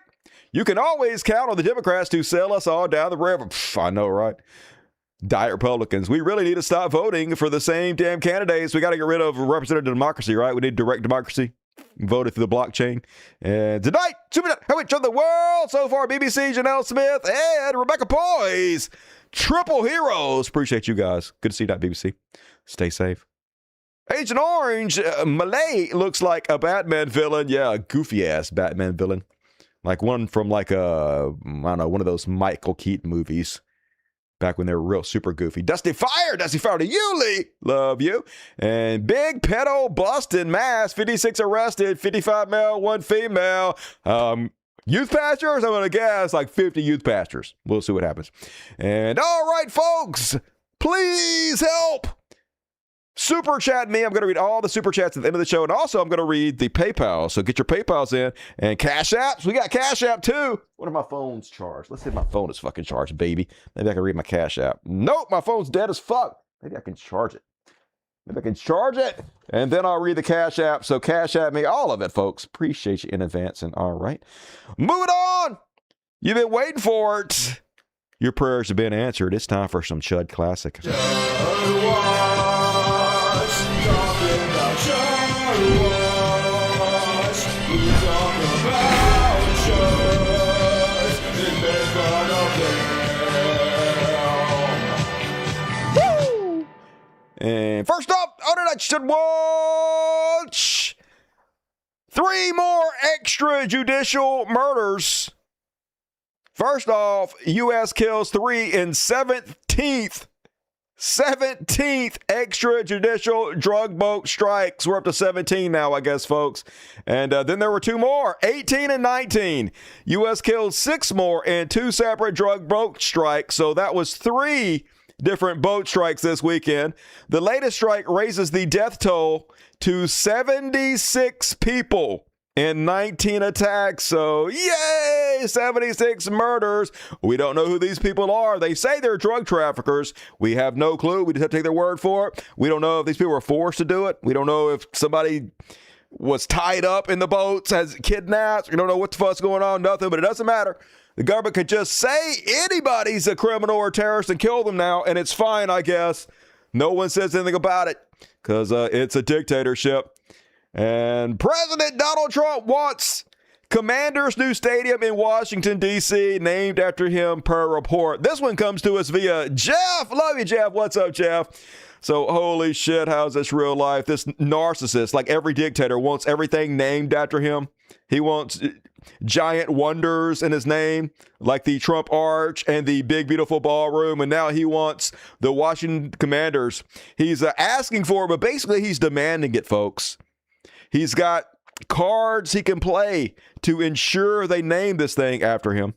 you can always count on the Democrats to sell us all down the river. Pff, I know, right? Diet Republicans. We really need to stop voting for the same damn candidates. We got to get rid of representative democracy, right? We need direct democracy. Voted through the blockchain. And tonight, Super Heavyweight of the world. So far, BBC, Janelle Smith, and Rebecca Poise. Triple heroes. Appreciate you guys. Good to see you at BBC. Stay safe. Agent Orange, Malay looks like a Batman villain. Yeah, a goofy-ass Batman villain. Like one from like I don't know, one of those Michael Keaton movies. Back when they were real super goofy. Dusty Fire to you, Lee. Love you. And big pedo bust in Mass. 56 arrested, 55 male, 1 female. Youth pastors, I'm going to guess like 50 youth pastors. We'll see what happens. And all right, folks, please help. Super chat me. I'm going to read all the super chats at the end of the show. And also, I'm going to read the PayPal. So get your PayPals in. And Cash Apps. We got Cash App too. What are my phones charged? Let's see if my phone is fucking charged, baby. Maybe I can read my Cash App. Nope, my phone's dead as fuck. Maybe I can charge it. And then I'll read the Cash App. So Cash App me. All of it, folks. Appreciate you in advance. And all right. Moving on. You've been waiting for it. Your prayers have been answered. It's time for some Chud Classic. And first up, on tonight, should watch 3 more extrajudicial murders. First off, U.S. kills 3 in 17th extrajudicial drug boat strikes. We're up to 17 now, I guess, folks. And then there were 2 more, 18 and 19. U.S. killed 6 more in 2 separate drug boat strikes. So that was 3 different boat strikes this weekend. The latest strike raises the death toll to 76 people in 19 attacks. So, yay! 76 murders. We don't know who these people are. They say they're drug traffickers. We have no clue. We just have to take their word for it. We don't know if these people were forced to do it. We don't know if somebody was tied up in the boats, has kidnapped. We don't know what the fuck's going on, nothing, but it doesn't matter. The government could just say anybody's a criminal or terrorist and kill them now, and it's fine, I guess. No one says anything about it because it's a dictatorship. And President Donald Trump wants Commander's new stadium in Washington, D.C., named after him per report. This one comes to us via Jeff. Love you, Jeff. What's up, Jeff? So holy shit, how's this real life? This narcissist, like every dictator, wants everything named after him. He wants giant wonders in his name, like the Trump Arch and the Big Beautiful Ballroom, and now he wants the Washington Commanders. He's asking for it, but basically he's demanding it, folks. He's got cards he can play to ensure they name this thing after him.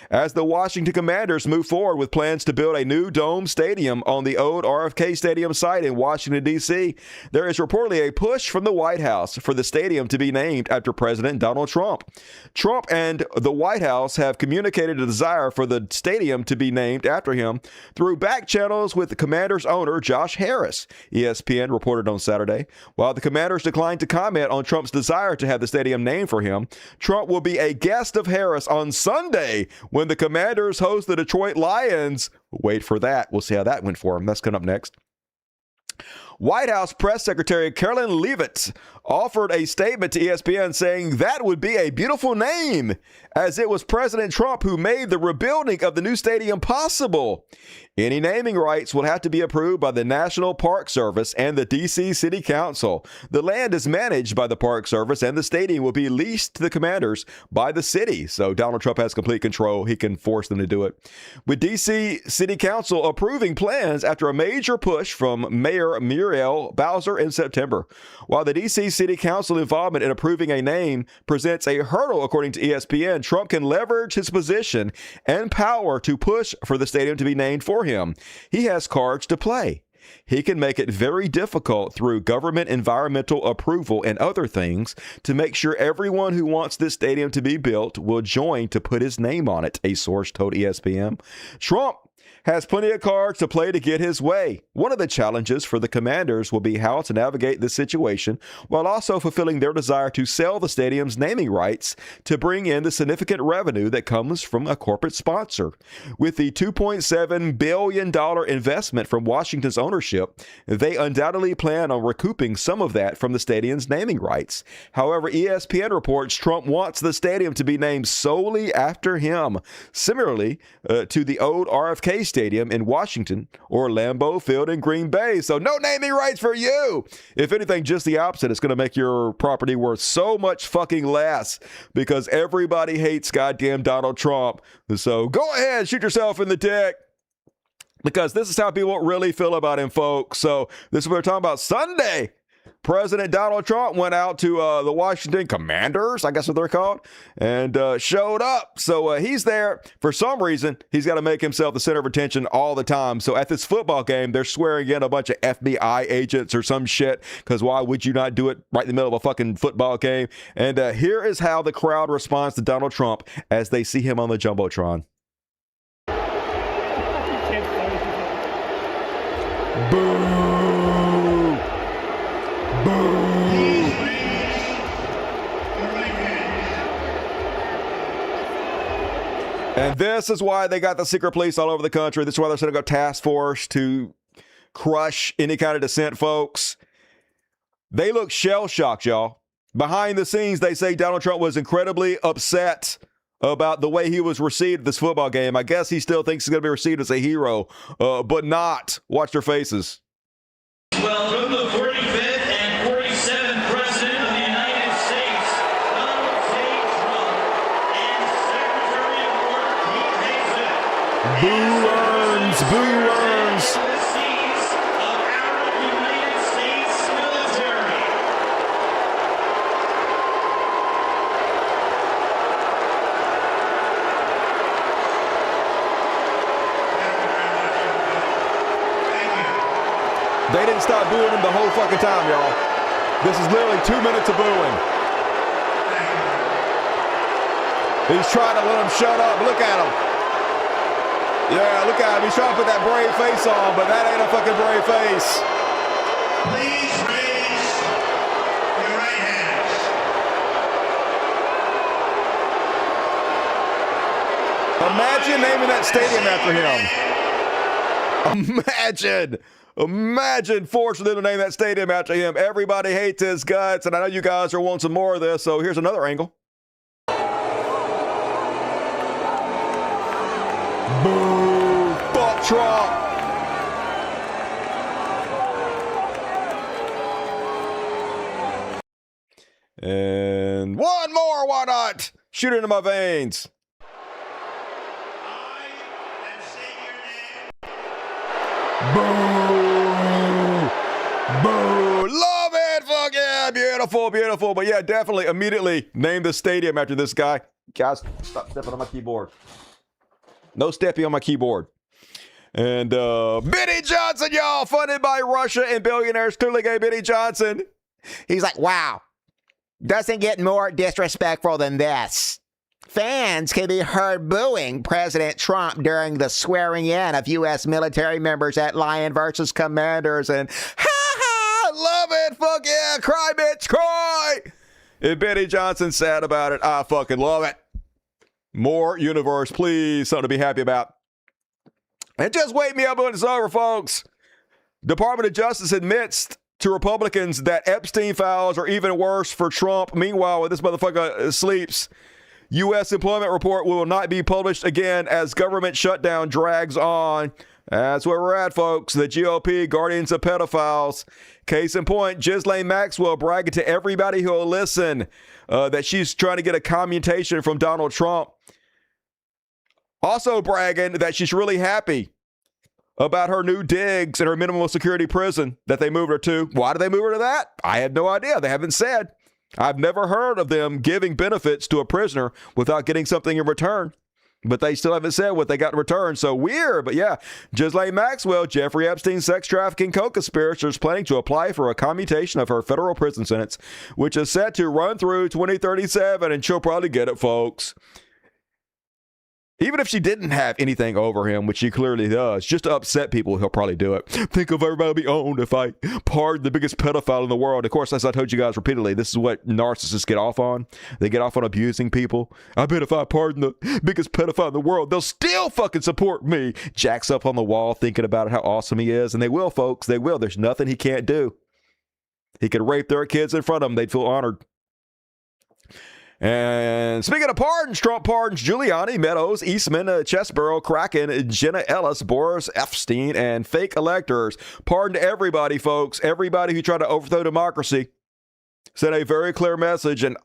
As the Washington Commanders move forward with plans to build a new dome stadium on the old RFK Stadium site in Washington, D.C., there is reportedly a push from the White House for the stadium to be named after President Donald Trump. Trump and the White House have communicated a desire for the stadium to be named after him through back channels with the Commanders owner Josh Harris, ESPN reported on Saturday. While the Commanders declined to comment on Trump's desire to have the stadium named for him, Trump will be a guest of Harris on Sunday when the Commanders host the Detroit Lions. Wait for that. We'll see how that went for him. That's coming up next. White House Press Secretary Carolyn Leavitt offered a statement to ESPN saying that would be a beautiful name, as it was President Trump who made the rebuilding of the new stadium possible. Any naming rights will have to be approved by the National Park Service and the D.C. City Council. The land is managed by the Park Service, and the stadium will be leased to the Commanders by the city. So Donald Trump has complete control. He can force them to do it. With D.C. City Council approving plans after a major push from Mayor Muriel Bowser in September. While the D.C. City Council involvement in approving a name presents a hurdle, according to ESPN, Trump can leverage his position and power to push for the stadium to be named for him. He has cards to play. He can make it very difficult through government environmental approval and other things to make sure everyone who wants this stadium to be built will join to put his name on it, a source told ESPN. Trump has plenty of cards to play to get his way. One of the challenges for the Commanders will be how to navigate this situation while also fulfilling their desire to sell the stadium's naming rights to bring in the significant revenue that comes from a corporate sponsor. With the $2.7 billion investment from Washington's ownership, they undoubtedly plan on recouping some of that from the stadium's naming rights. However, ESPN reports Trump wants the stadium to be named solely after him, similarly to the old RFK Stadium in Washington or Lambeau Field in Green Bay. So no naming rights for you. If anything, just the opposite. It's going to make your property worth so much fucking less because everybody hates goddamn Donald Trump. So go ahead, shoot yourself in the dick. Because this is how people really feel about him, folks. So this is what we're talking about Sunday. President Donald Trump went out to the Washington Commanders, I guess what they're called, and showed up. So he's there. For some reason, he's got to make himself the center of attention all the time. So at this football game, they're swearing in a bunch of FBI agents or some shit, because why would you not do it right in the middle of a fucking football game? And here is how the crowd responds to Donald Trump as they see him on the Jumbotron. Boo! And this is why they got the secret police all over the country. This is why they're setting up a task force to crush any kind of dissent, folks. They look shell-shocked, y'all. Behind the scenes, they say Donald Trump was incredibly upset about the way he was received at this football game. I guess he still thinks he's going to be received as a hero, but not. Watch their faces. Well, from the 45th and 47th President of the United States, Donald J. Trump, and Secretary of War Pete Hegseth. Boo earns, boo earns. The seats of our United States military. They didn't stop booing him the whole fucking time, y'all. This is literally 2 minutes of booing. He's trying to let him shut up. Look at him. Yeah, look at him. He's trying to put that brave face on, but that ain't a fucking brave face. Please raise your right hands. Imagine naming that stadium after him. Imagine forcing them to name that stadium after him. Everybody hates his guts, and I know you guys are wanting some more of this, so here's another angle. Boo! Fuck Trump! And one more, why not? Shoot it into my veins. Boo! Boo! Love it! Fuck yeah! Beautiful, beautiful. But yeah, definitely immediately name the stadium after this guy. Guys, stop stepping on my keyboard. No stepping on my keyboard. And Benny Johnson, y'all, funded by Russia and billionaires. Clearly gay Benny Johnson. He's like, wow, doesn't get more disrespectful than this. Fans can be heard booing President Trump during the swearing in of U.S. military members at Lion versus Commanders. And ha, love it. Fuck yeah. Cry, bitch, cry. If Benny Johnson's sad about it, I fucking love it. More universe, please. Something to be happy about. And just wake me up when it's over, folks. Department of Justice admits to Republicans that Epstein files are even worse for Trump. Meanwhile, when this motherfucker sleeps, U.S. employment report will not be published again as government shutdown drags on. That's where we're at, folks. The GOP, guardians of pedophiles. Case in point, Ghislaine Maxwell bragging to everybody who will listen that she's trying to get a commutation from Donald Trump. Also bragging that she's really happy about her new digs in her minimum security prison that they moved her to. Why did they move her to that? I had no idea. They haven't said. I've never heard of them giving benefits to a prisoner without getting something in return. But they still haven't said what they got in return. So weird. But yeah, Ghislaine Maxwell, Jeffrey Epstein sex trafficking co-conspirator, is planning to apply for a commutation of her federal prison sentence, which is set to run through 2037. And she'll probably get it, folks. Even if she didn't have anything over him, which she clearly does, just to upset people, he'll probably do it. Think of everybody be owned if I pardon the biggest pedophile in the world. Of course, as I told you guys repeatedly, this is what narcissists get off on. They get off on abusing people. I bet if I pardon the biggest pedophile in the world, they'll still fucking support me. Jack's up on the wall thinking about how awesome he is. And they will, folks. They will. There's nothing he can't do. He could rape their kids in front of them. They'd feel honored. And speaking of pardons, Trump pardons Giuliani, Meadows, Eastman, Chesborough, Kraken, Jenna Ellis, Boris Epstein, and fake electors. Pardoned everybody, folks. Everybody who tried to overthrow democracy. Sent a very clear message. And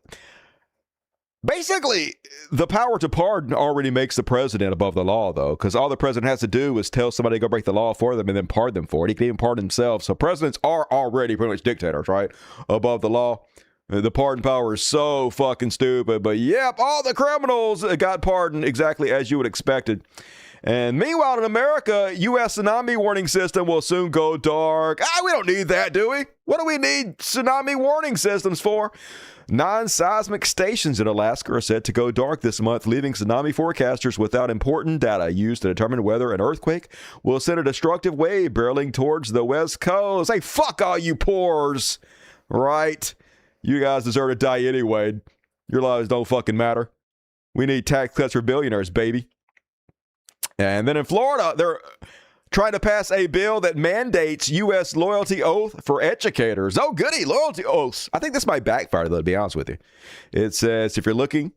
basically, the power to pardon already makes the president above the law, though, because all the president has to do is tell somebody to go break the law for them and then pardon them for it. He can even pardon himself. So presidents are already pretty much dictators, right? Above the law. The pardon power is so fucking stupid. But yep, all the criminals got pardoned exactly as you would expected. And meanwhile, in America, U.S. tsunami warning system will soon go dark. We don't need that, do we? What do we need tsunami warning systems for? Non-seismic stations in Alaska are set to go dark this month, leaving tsunami forecasters without important data used to determine whether an earthquake will send a destructive wave barreling towards the west coast. Hey, fuck all you poors, right? You guys deserve to die anyway. Your lives don't fucking matter. We need tax cuts for billionaires, baby. And then in Florida, they're trying to pass a bill that mandates U.S. loyalty oath for educators. Oh, goody, loyalty oaths. I think this might backfire, though, to be honest with you. It says if you're looking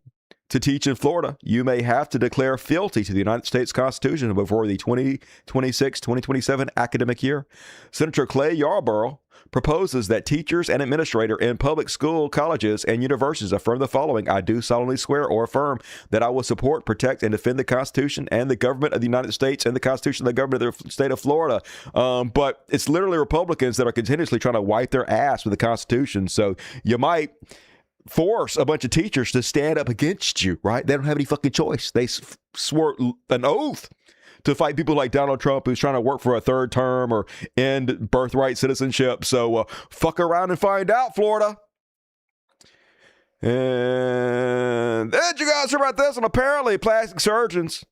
to teach in Florida, you may have to declare fealty to the United States Constitution before the 2026-2027 academic year. Senator Clay Yarborough proposes that teachers and administrators in public school, colleges, and universities affirm the following: I do solemnly swear or affirm that I will support, protect, and defend the Constitution and the government of the United States and the Constitution of the government of the state of Florida. But it's literally Republicans that are continuously trying to wipe their ass with the Constitution. So you might force a bunch of teachers to stand up against you, right? They don't have any fucking choice. They swore an oath to fight people like Donald Trump, who's trying to work for a third term or end birthright citizenship. So fuck around and find out, Florida. And did you guys hear about this? And apparently plastic surgeons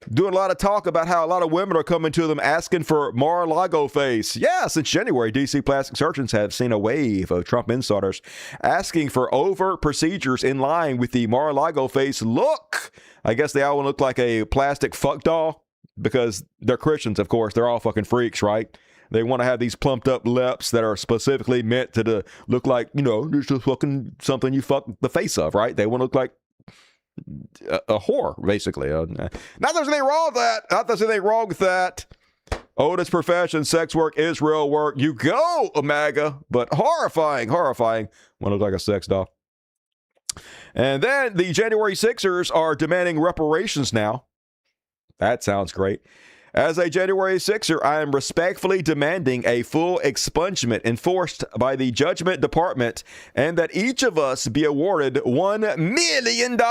doing a lot of talk about how a lot of women are coming to them asking for Mar-a-Lago face. Yeah, since January, D.C. plastic surgeons have seen a wave of Trump insiders asking for overt procedures in line with the Mar-a-Lago face look. I guess they all want to look like a plastic fuck doll because they're Christians, of course. They're all fucking freaks, right? They want to have these plumped up lips that are specifically meant to look like, you know, just fucking something you fuck the face of, right? They want to look like a whore, basically. Not there's anything wrong with that. Not there's anything wrong with that. Oldest profession, sex work is real work. You go, MAGA. But horrifying. Want to look like a sex doll. And then the January 6ers are demanding reparations now. That sounds great. As a January 6er, I am respectfully demanding a full expungement enforced by the Judgment Department and that each of us be awarded $1 million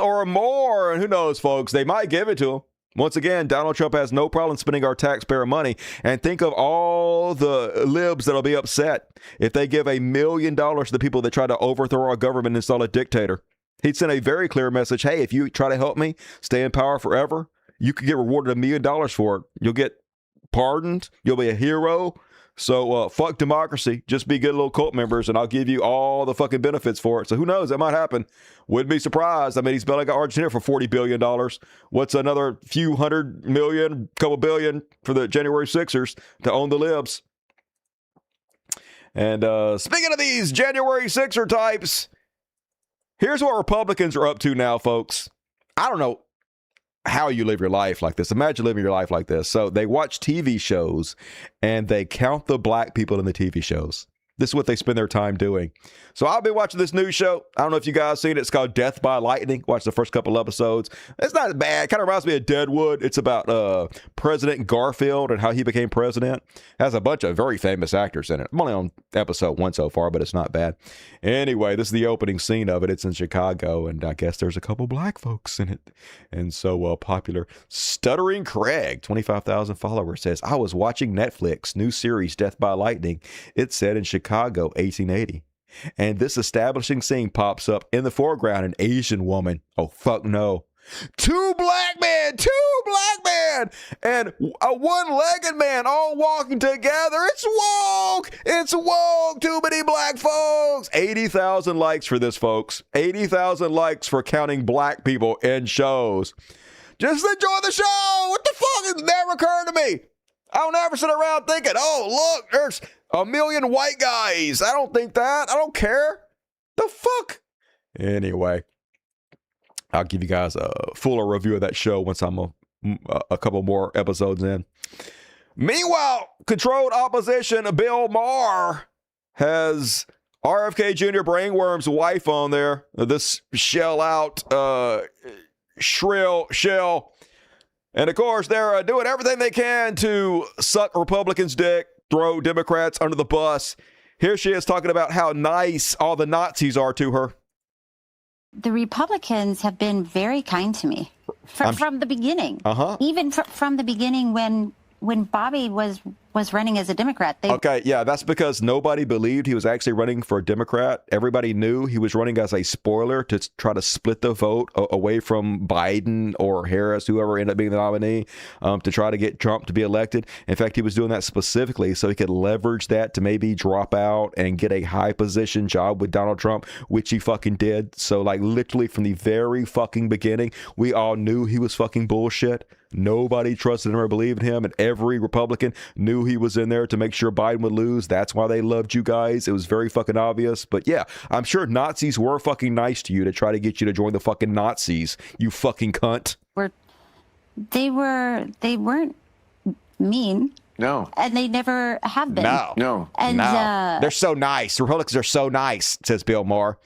or more. And who knows, folks, they might give it to him. Once again, Donald Trump has no problem spending our taxpayer money. And think of all the libs that'll be upset if they give $1 million to the people that try to overthrow our government and install a dictator. He'd send a very clear message. Hey, if you try to help me stay in power forever, you could get rewarded $1 million for it. You'll get pardoned. You'll be a hero. So fuck democracy. Just be good little cult members, and I'll give you all the fucking benefits for it. So who knows? That might happen. Wouldn't be surprised. I mean, he's belling out Argentina for $40 billion. What's another few hundred million, couple billion for the January 6ers to own the libs? And speaking of these January 6er types, here's what Republicans are up to now, folks. I don't know how you live your life like this. Imagine living your life like this. So they watch TV shows and they count the black people in the TV shows. This is what they spend their time doing. So I'll be watching this new show. I don't know if you guys seen it. It's called Death by Lightning. Watch the first couple episodes. It's not bad. It kind of reminds me of Deadwood. It's about President Garfield and how he became president. It has a bunch of very famous actors in it. I'm only on episode 1 so far, but it's not bad. Anyway, this is the opening scene of it. It's in Chicago, and I guess there's a couple black folks in it. And so popular. Stuttering Craig, 25,000 followers, says, I was watching Netflix new series Death by Lightning. It's set in Chicago, 1880. And this establishing scene pops up in the foreground, an Asian woman. Oh, fuck no. Two black men, and a one-legged man all walking together. It's woke. It's woke. Too many black folks. 80,000 likes for this, folks. 80,000 likes for counting black people in shows. Just enjoy the show. What the fuck? It's never occurred to me. I don't ever sit around thinking, oh, look, there's 1 million white guys. I don't think that. I don't care. The fuck? Anyway, I'll give you guys a fuller review of that show once I'm a couple more episodes in. Meanwhile, controlled opposition Bill Maher has RFK Jr. Brainworm's wife on there. This shrill shell. And of course, they're doing everything they can to suck Republicans' dick, throw Democrats under the bus. Here she is talking about how nice all the Nazis are to her. The Republicans have been very kind to me from the beginning. Even from the beginning when Bobby was running as a Democrat. Okay, yeah, that's because nobody believed he was actually running for a Democrat. Everybody knew he was running as a spoiler to try to split the vote away from Biden or Harris, whoever ended up being the nominee, to try to get Trump to be elected. In fact, he was doing that specifically so he could leverage that to maybe drop out and get a high position job with Donald Trump, which he fucking did. So like literally from the very fucking beginning, we all knew he was fucking bullshit. Nobody trusted him or believed in him, and every Republican knew he was in there to make sure Biden would lose. That's why they loved you guys. It was very fucking obvious. But yeah, I'm sure Nazis were fucking nice to you to try to get you to join the fucking Nazis, you fucking cunt. They weren't mean. No. And they never have been. No. And they're so nice. Republicans are so nice, says Bill Maher.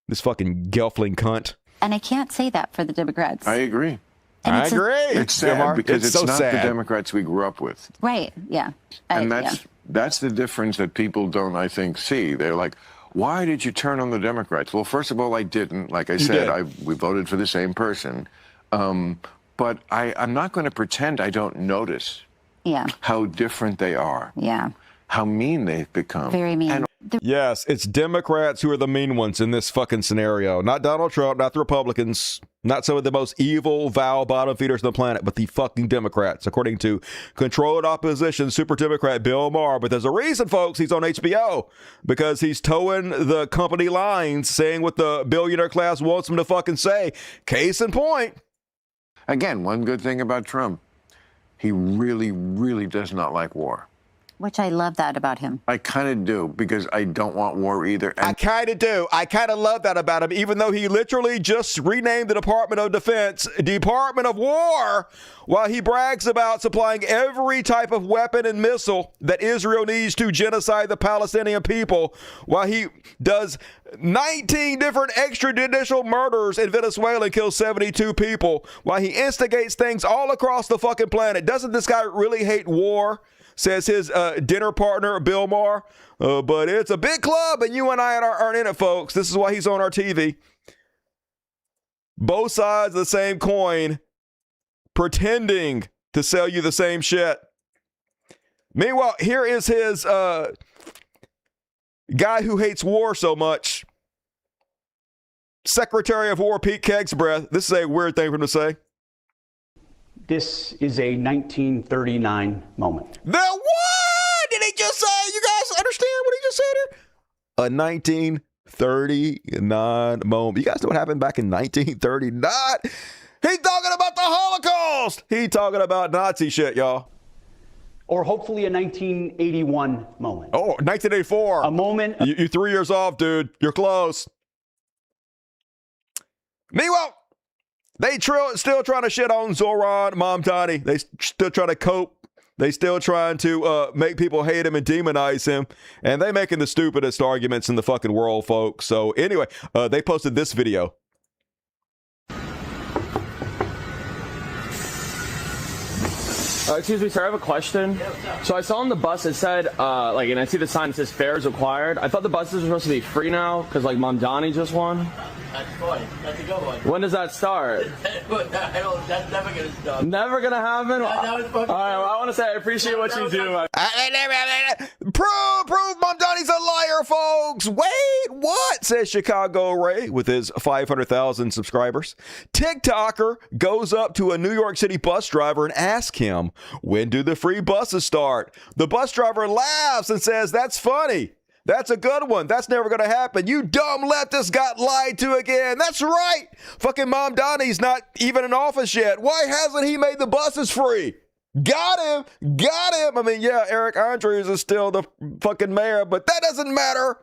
This fucking gelfling cunt. And I can't say that for the Democrats. I agree. I agree. It's sad because it's so not sad. the Democrats we grew up with. Right, yeah. And that's the difference that people don't, I think, see. They're like, why did you turn on the Democrats? Well, first of all, I didn't. Like I said, we voted for the same person. But I'm not going to pretend I don't notice how different they are. Yeah. How mean they've become. Very mean. Yes, it's Democrats who are the mean ones in this fucking scenario. Not Donald Trump, not the Republicans, not some of the most evil, vile bottom feeders on the planet, but the fucking Democrats, according to controlled opposition super Democrat Bill Maher. But there's a reason, folks, he's on HBO, because he's towing the company lines, saying what the billionaire class wants him to fucking say. Case in point. Again, one good thing about Trump, he really, really does not like war. Which I love that about him. I kind of do, because I don't want war either. I kind of do. I kind of love that about him, even though he literally just renamed the Department of Defense Department of War, while he brags about supplying every type of weapon and missile that Israel needs to genocide the Palestinian people, while he does 19 different extrajudicial murders in Venezuela and kills 72 people, while he instigates things all across the fucking planet. Doesn't this guy really hate war? Says his dinner partner, Bill Maher. But it's a big club, and you and I aren't in it, folks. This is why he's on our TV. Both sides of the same coin, pretending to sell you the same shit. Meanwhile, here is his guy who hates war so much. Secretary of War Pete Kegsbreath. This is a weird thing for him to say. This is a 1939 moment. The what did he just say? You guys understand what he just said here? A 1939 moment. You guys know what happened back in 1939? He's talking about the Holocaust. He's talking about Nazi shit, y'all. Or hopefully a 1981 moment. Oh, 1984. A moment. You're 3 years off, dude. You're close. Meanwhile, they still trying to shit on Zoran Mamdani. They still trying to cope. They still trying to make people hate him and demonize him. And they making the stupidest arguments in the fucking world, folks. So anyway, they posted this video. Excuse me, sir, I have a question. So I saw on the bus it said, and I see the sign that says fares required. I thought the buses were supposed to be free now because, Mamdani just won. That's fine. That's a good one. When does that start? That's never going to stop. Never going to happen? All right, well, I want to say I appreciate what you do. Prove Mamdani's a liar, folks. Wait, what? Says Chicago Ray with his 500,000 subscribers. TikToker goes up to a New York City bus driver and asks him, when do the free buses start? The bus driver laughs and says, that's funny. That's a good one. That's never going to happen. You dumb leftist got lied to again. That's right. Fucking Mamdani's not even in office yet. Why hasn't he made the buses free? Got him. Got him. I mean, yeah, Eric Andrews is still the fucking mayor, but that doesn't matter.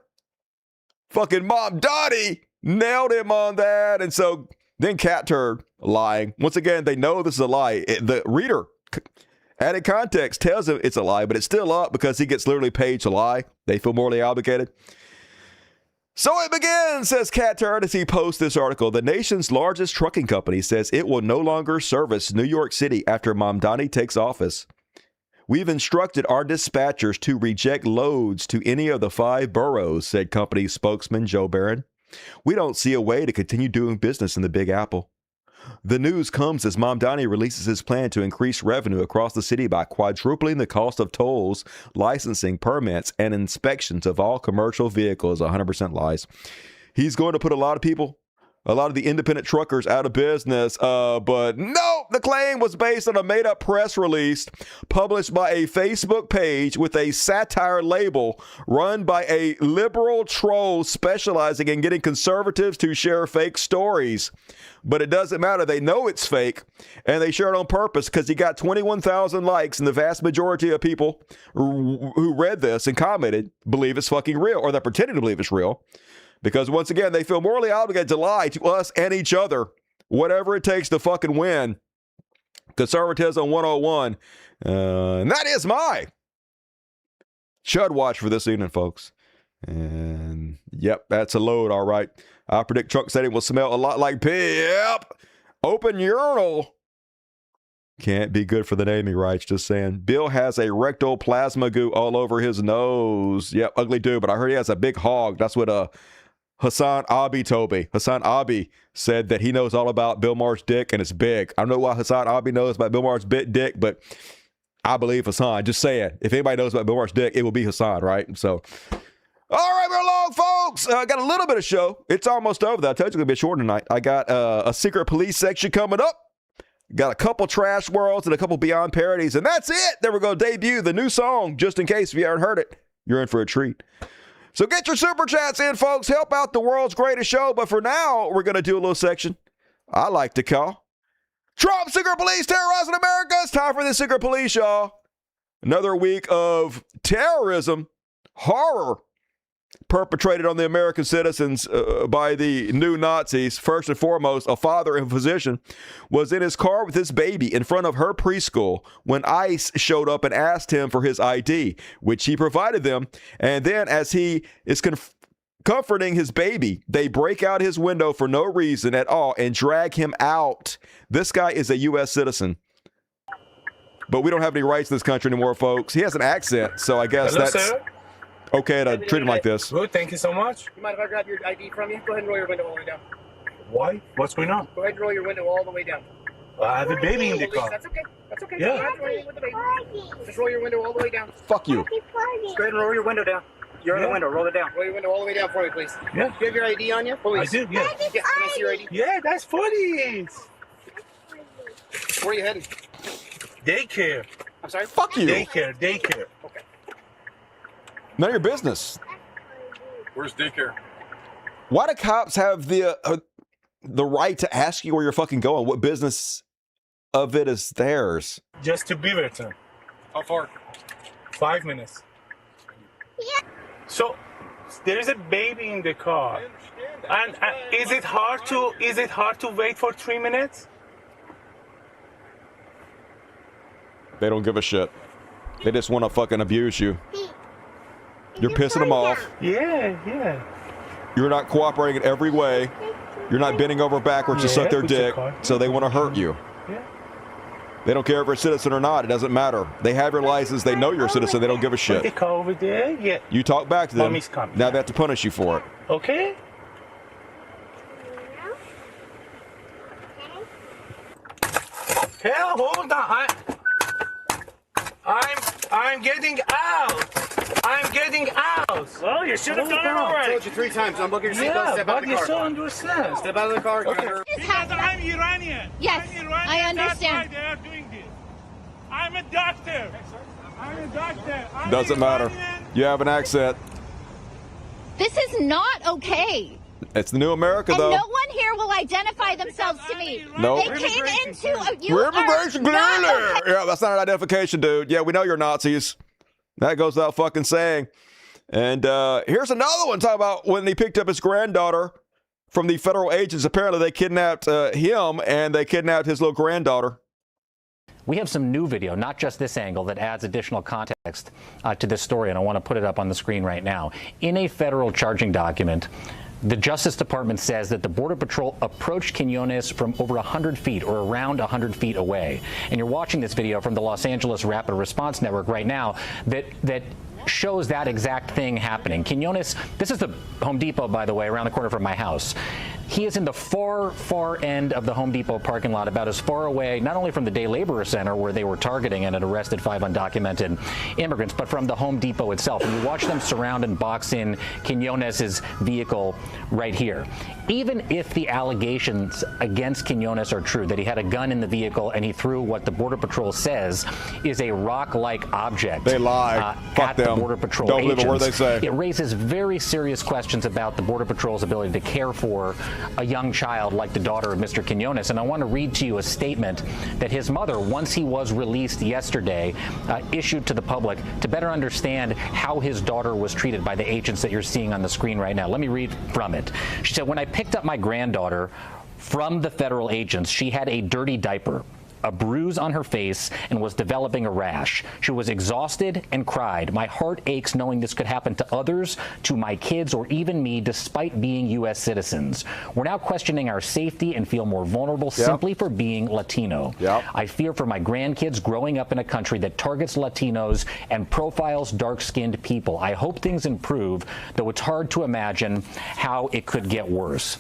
Fucking Mamdani nailed him on that. And so then Cat Turd lying. Once again, they know this is a lie. The reader, added context, tells him it's a lie, but it's still up because he gets literally paid to lie. They feel morally obligated. So it begins, says Cat Turd as he posts this article. The nation's largest trucking company says it will no longer service New York City after Mamdani takes office. We've instructed our dispatchers to reject loads to any of the 5 boroughs, said company spokesman Joe Barron. We don't see a way to continue doing business in the Big Apple. The news comes as Mamdani releases his plan to increase revenue across the city by quadrupling the cost of tolls, licensing, permits, and inspections of all commercial vehicles. 100% lies. He's going to put a lot of the independent truckers out of business. But no, the claim was based on a made-up press release published by a Facebook page with a satire label run by a liberal troll specializing in getting conservatives to share fake stories. But it doesn't matter. They know it's fake, and they share it on purpose because he got 21,000 likes, and the vast majority of people who read this and commented believe it's fucking real, or they're pretending to believe it's real. Because once again, they feel morally obligated to lie to us and each other, whatever it takes to fucking win. Conservatism 101. And that is my Chud Watch for this evening, folks. And yep, that's a load, all right. I predict Trump said it will smell a lot like pee. Yep. Open urinal. Can't be good for the naming rights, just saying. Bill has a rectal plasma goo all over his nose. Yep, ugly dude, but I heard he has a big hog. That's what Hassan Abi told me. Hassan Abi said that he knows all about Bill Maher's dick, and it's big. I don't know what Hassan Abi knows about Bill Maher's dick, but I believe Hassan. Just saying, if anybody knows about Bill Maher's dick, it will be Hassan, right? So, all right, we're along, folks. I got a little bit of show. It's almost over, though. I told you it's going to be short tonight. I got a secret police section coming up. Got a couple trash worlds and a couple Beyond parodies, and that's it. Then we're going to debut the new song, just in case if you haven't heard it. You're in for a treat. So get your super chats in, folks. Help out the world's greatest show. But for now, we're going to do a little section I like to call Trump Secret Police Terrorizing America. It's time for the Secret Police, y'all. Another week of terrorism, horror perpetrated on the American citizens by the new Nazis. First and foremost, a father and physician was in his car with his baby in front of her preschool when ICE showed up and asked him for his ID, which he provided them. And then as he is comforting his baby, they break out his window for no reason at all and drag him out. This guy is a U.S. citizen. But we don't have any rights in this country anymore, folks. He has an accent, so I guess that's okay to treat him like this. Good, thank you so much. You mind if I grab your ID from you? Go ahead and roll your window all the way down. Why? What's going on? Go ahead and roll your window all the way down. I have a baby in the car. That's okay. That's okay. Yeah. You don't have to do anything with the baby. Just roll your window all the way down. Fuck you. Just go ahead and roll your window down. You're in the window. Roll it down. Roll your window all the way down for me, please. Yeah. Do you have your ID on you? Please. I do, yeah. Yeah, can I see your ID? Yeah, that's funny. Where are you heading? Daycare. I'm sorry? Fuck you. Daycare. Okay. None of your business. Where's daycare? Why do cops have the right to ask you where you're fucking going? What business of it is theirs? Just to Beaverton. How far? 5 minutes. Yeah. So there is a baby in the car. And is it hard to wait for 3 minutes? They don't give a shit. They just want to fucking abuse you. You're pissing them off. Yeah. You're not cooperating in every way. You're not bending over backwards to suck their dick, so they want to hurt you. Yeah. They don't care if you're a citizen or not. It doesn't matter. They have your license. They know you're a citizen. They don't give a shit. The car over there? Yeah. You talk back to them. Mommy's coming. Now they have to punish you for it. Okay. Hell, hold on. I'm getting out. I'm getting out. Well, you should have done it already. I told you 3 times. I'm looking at your seatbelt. Step out of the car. You still understand. Step out of the car. Okay. Because I'm Iranian. Yes, I'm Iranian, I understand. That's why they are doing this. I'm a doctor. Doesn't matter. You have an accent. This is not okay. It's the new America, And though. no one here will identify themselves to me. Nope. They came into We're immigration clearly. Yeah, that's not an identification, dude. Yeah, we know you're Nazis. That goes without fucking saying. And here's another one talking about when he picked up his granddaughter from the federal agents. Apparently, they kidnapped him and they kidnapped his little granddaughter. We have some new video, not just this angle, that adds additional context to this story, and I want to put it up on the screen right now. In a federal charging document, the Justice Department says that the Border Patrol approached Quiñones from over 100 feet or around 100 feet away. And you're watching this video from the Los Angeles Rapid Response Network right now that shows that exact thing happening. Quiñones, this is the Home Depot, by the way, around the corner from my house. He is in the far end of the Home Depot parking lot, about as far away, not only from the Day Laborer Center, where they were targeting and had arrested 5 undocumented immigrants, but from the Home Depot itself. And you watch them surround and box in Quiñones' vehicle right here. Even if the allegations against Quiñones are true, that he had a gun in the vehicle and he threw what the Border Patrol says is a rock-like object. They lie. Fuck at them. the Border Patrol Don't agents, live it where they say. It raises very serious questions about the Border Patrol's ability to care for a young child like the daughter of Mr. Quiñones. And I want to read to you a statement that his mother, once he was released yesterday, issued to the public to better understand how his daughter was treated by the agents that you're seeing on the screen right now. Let me read from it. She said, "When I picked up my granddaughter from the federal agents, she had a dirty diaper, a bruise on her face, and was developing a rash. She was exhausted and cried. My heart aches knowing this could happen to others, to my kids, or even me, despite being U.S. citizens. We're now questioning our safety and feel more vulnerable simply for being Latino. I fear for my grandkids growing up in a country that targets Latinos and profiles dark-skinned people. I hope things improve, though it's hard to imagine how it could get worse."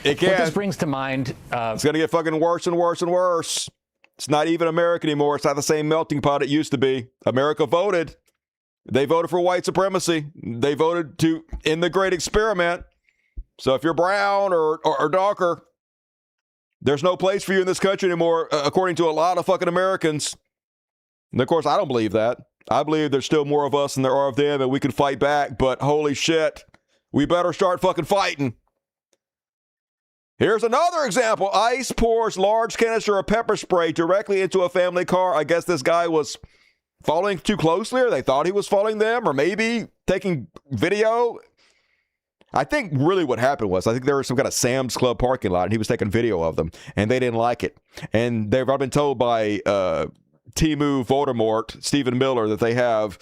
It can. What this brings to mind... it's going to get fucking worse and worse and worse. It's not even America anymore. It's not the same melting pot it used to be. America voted. They voted for white supremacy. They voted to end the great experiment. So if you're brown or darker, there's no place for you in this country anymore, according to a lot of fucking Americans. And of course, I don't believe that. I believe there's still more of us than there are of them, and we can fight back. But holy shit, we better start fucking fighting. Here's another example. ICE pours large canister of pepper spray directly into a family car. I guess this guy was following too closely, or they thought he was following them, or maybe taking video. I think really what happened was, I think there was some kind of Sam's Club parking lot, and he was taking video of them, and they didn't like it. And they've been told by Timu Voldemort, Stephen Miller, that they have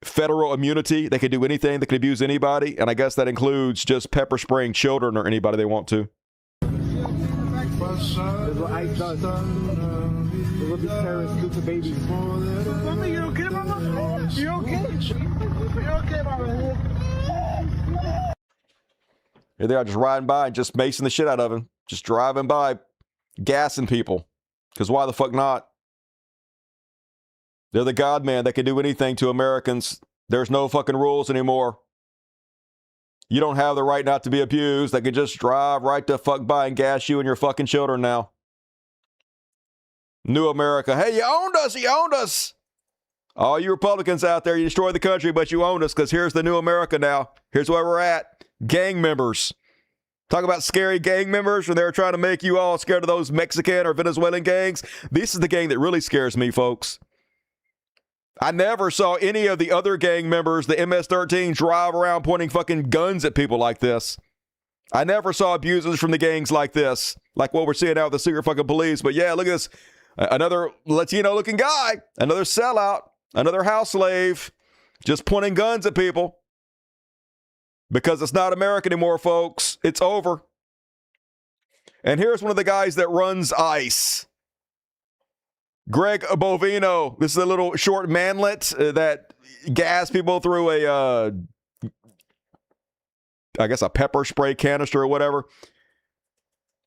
federal immunity. They can do anything. They can abuse anybody. And I guess that includes just pepper spraying children or anybody they want to. Mama, you okay, Mama? You okay? You okay, Mama? Here they are, just riding by and just macing the shit out of him. Just driving by, gassing people. Because why the fuck not? They're the God man that can do anything to Americans. There's no fucking rules anymore. You don't have the right not to be abused. They can just drive right the fuck by and gas you and your fucking children now. New America. Hey, you owned us. You owned us. All you Republicans out there, you destroyed the country, but you owned us, because here's the new America now. Here's where we're at. Gang members. Talk about scary gang members when they're trying to make you all scared of those Mexican or Venezuelan gangs. This is the gang that really scares me, folks. I never saw any of the other gang members, the MS-13, drive around pointing fucking guns at people like this. I never saw abusers from the gangs like this, like what we're seeing now with the secret fucking police. But yeah, look at this. Another Latino-looking guy, another sellout, another house slave, just pointing guns at people. Because it's not America anymore, folks. It's over. And here's one of the guys that runs ICE. Greg Bovino. This is a little short manlet that gas people through a, I guess a pepper spray canister or whatever.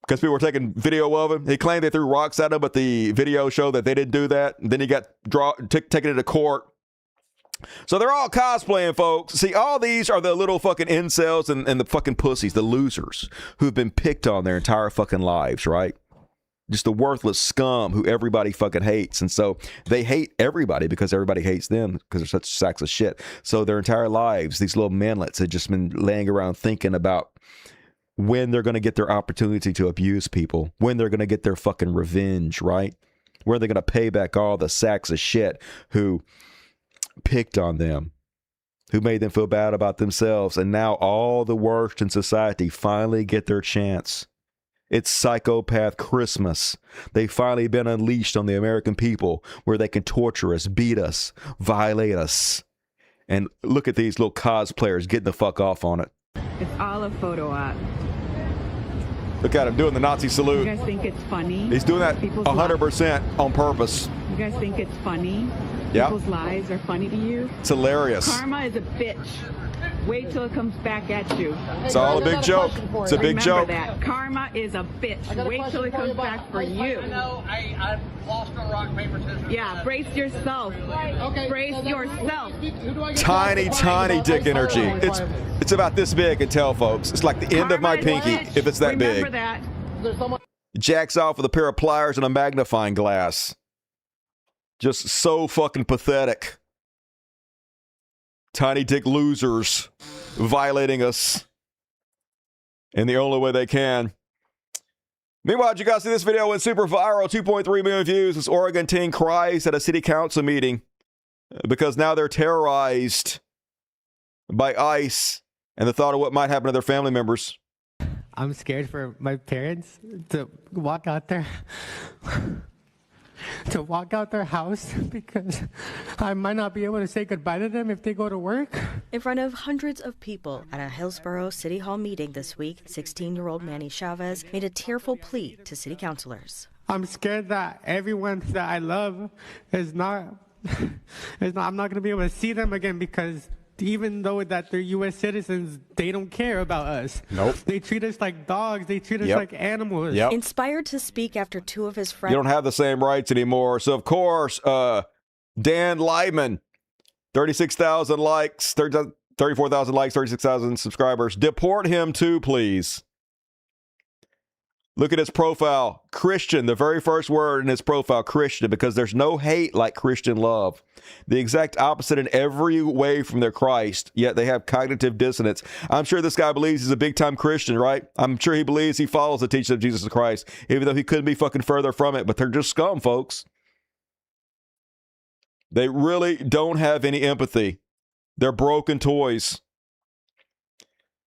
Because people were taking video of him. He claimed they threw rocks at him, but the video showed that they didn't do that. And then he got taken into court. So they're all cosplaying, folks. See, all these are the little fucking incels and the fucking pussies, the losers who've been picked on their entire fucking lives, right? Just the worthless scum who everybody fucking hates. And so they hate everybody because everybody hates them because they're such sacks of shit. So their entire lives, these little manlets have just been laying around thinking about when they're going to get their opportunity to abuse people, when they're going to get their fucking revenge, right? Where they're going to pay back all the sacks of shit who picked on them, who made them feel bad about themselves. And now all the worst in society finally get their chance. It's psychopath Christmas. They've finally been unleashed on the American people where they can torture us, beat us, violate us. And look at these little cosplayers getting the fuck off on it. It's all a photo op. Look at him doing the Nazi salute. You guys think it's funny? He's doing that 100% on purpose. You guys think it's funny? Yeah. People's lives are funny to you? It's hilarious. Karma is a bitch. Wait till it comes back at you. It's all a big joke. It's a big joke. Remember that. Karma is a bitch. Wait till it comes back for you. I know. I lost a rock, paper, scissors. Yeah, brace yourself. Okay. Brace yourself. Tiny dick energy. It's about this big and tell folks. It's like the end of my pinky if it's that big. Remember that. Jacks off with a pair of pliers and a magnifying glass. Just so fucking pathetic. Tiny dick losers violating us in the only way they can. Meanwhile, did you guys see this video went super viral? 2.3 million views. This Oregon teen cries at a city council meeting because now they're terrorized by ICE and the thought of what might happen to their family members. I'm scared for my parents to walk out there. To walk out their house because I might not be able to say goodbye to them if they go to work. In front of hundreds of people at a Hillsborough City Hall meeting this week, 16-year-old Manny Chavez made a tearful plea to city councilors. I'm scared that everyone that I love I'm not going to be able to see them again because even though that they're U.S. citizens, they don't care about us. Nope. They treat us like dogs. They treat us like animals. Yep. Inspired to speak after two of his friends. You don't have the same rights anymore. So, of course, Dan Lyman, 36,000 likes, 34,000 likes, 36,000 subscribers. Deport him too, please. Look at his profile, Christian, the very first word in his profile, Christian, because there's no hate like Christian love. The exact opposite in every way from their Christ, yet they have cognitive dissonance. I'm sure this guy believes he's a big-time Christian, right? I'm sure he believes he follows the teaching of Jesus Christ, even though he couldn't be fucking further from it, but they're just scum, folks. They really don't have any empathy. They're broken toys.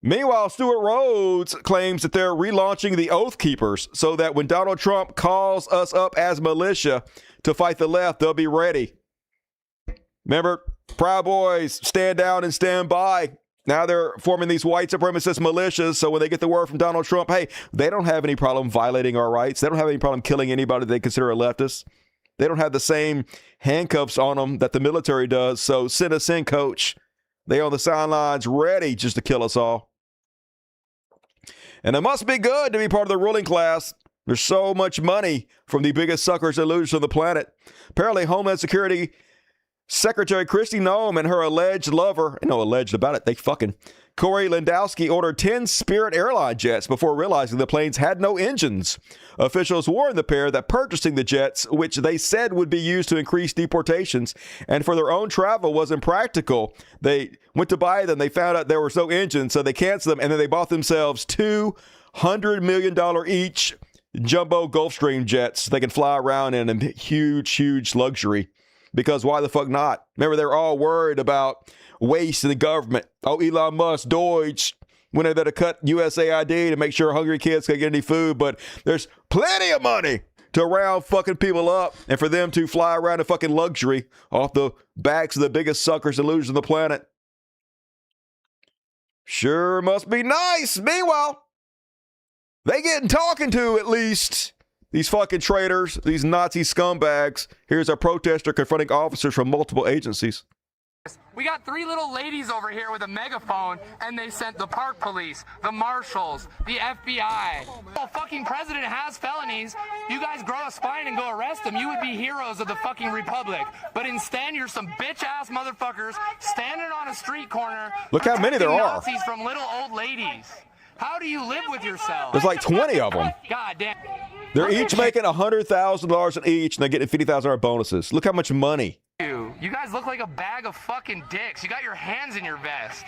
Meanwhile, Stuart Rhodes claims that they're relaunching the Oath Keepers so that when Donald Trump calls us up as militia to fight the left, they'll be ready. Remember, Proud Boys, stand down and stand by. Now they're forming these white supremacist militias, so when they get the word from Donald Trump, hey, they don't have any problem violating our rights. They don't have any problem killing anybody they consider a leftist. They don't have the same handcuffs on them that the military does, so send us in, coach. They on the sidelines ready just to kill us all. And it must be good to be part of the ruling class. There's so much money from the biggest suckers and losers on the planet. Apparently, Homeland Security Secretary Kristi Noem and her alleged lover, alleged about it, they fucking, Corey Lewandowski ordered 10 Spirit airline jets before realizing the planes had no engines. Officials warned the pair that purchasing the jets, which they said would be used to increase deportations and for their own travel, was impractical. They went to buy them. They found out there was no engine, so they canceled them, and then they bought themselves $200 million each jumbo Gulfstream jets they can fly around in huge, huge luxury. Because why the fuck not? Remember, they're all worried about waste in the government. Oh, Elon Musk, Deutsch, when they better cut USAID to make sure hungry kids can get any food. But there's plenty of money to round fucking people up and for them to fly around in fucking luxury off the backs of the biggest suckers and losers on the planet. Sure must be nice. Meanwhile, they getting talking to at least. These fucking traitors, these Nazi scumbags. Here's a protester confronting officers from multiple agencies. We got 3 little ladies over here with a megaphone, and they sent the park police, the marshals, the FBI. The fucking president has felonies. You guys grow a spine and go arrest him. You would be heroes of the fucking republic. But instead, you're some bitch-ass motherfuckers standing on a street corner. Look how many there are. Nazis from little old ladies. How do you live with yourself? There's like 20 of them. God damn. They're each making $100,000 in each, and they're getting $50,000 bonuses. Look how much money. You guys look like a bag of fucking dicks. You got your hands in your vest.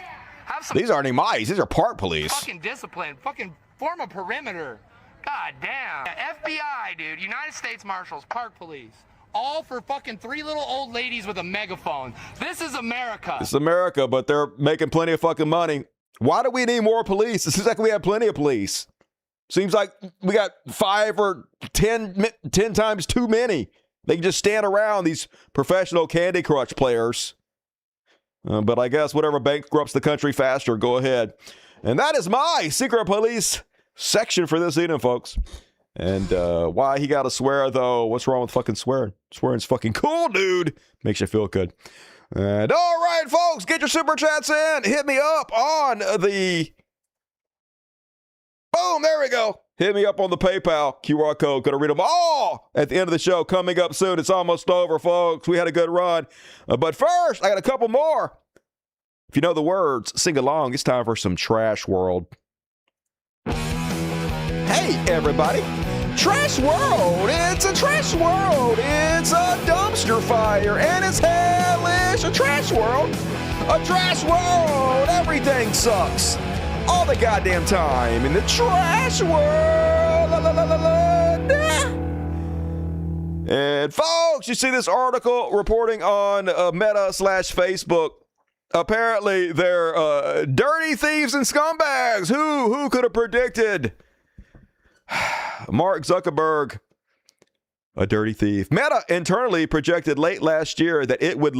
Have some. These aren't any mice. These are park police. Fucking discipline. Fucking form a perimeter. God damn. FBI, dude. United States Marshals, park police. All for fucking 3 little old ladies with a megaphone. This is America. It's America, but they're making plenty of fucking money. Why do we need more police? It seems like we have plenty of police. Seems like we got 5 or 10 times too many. They can just stand around, these professional Candy Crush players. But I guess whatever bankrupts the country faster, go ahead. And that is my secret police section for this evening, folks. And why he got to swear, though. What's wrong with fucking swearing? Swearing's fucking cool, dude. Makes you feel good. And all right, folks, get your super chats in. Hit me up on the... Boom, there we go. Hit me up on the PayPal QR code. Gonna read them all at the end of the show. Coming up soon. It's almost over, folks. We had a good run. But first, I got a couple more. If you know the words, sing along. It's time for some Trash World. Hey, everybody. Trash World. It's a trash world. It's a dumpster fire. And it's hellish. A trash world. A trash world. Everything sucks. All the goddamn time in the trash world. La, la, la, la, la, nah. And folks, you see this article reporting on Meta/Facebook. Apparently, they're dirty thieves and scumbags. Who could have predicted? Mark Zuckerberg, a dirty thief. Meta internally projected late last year that it would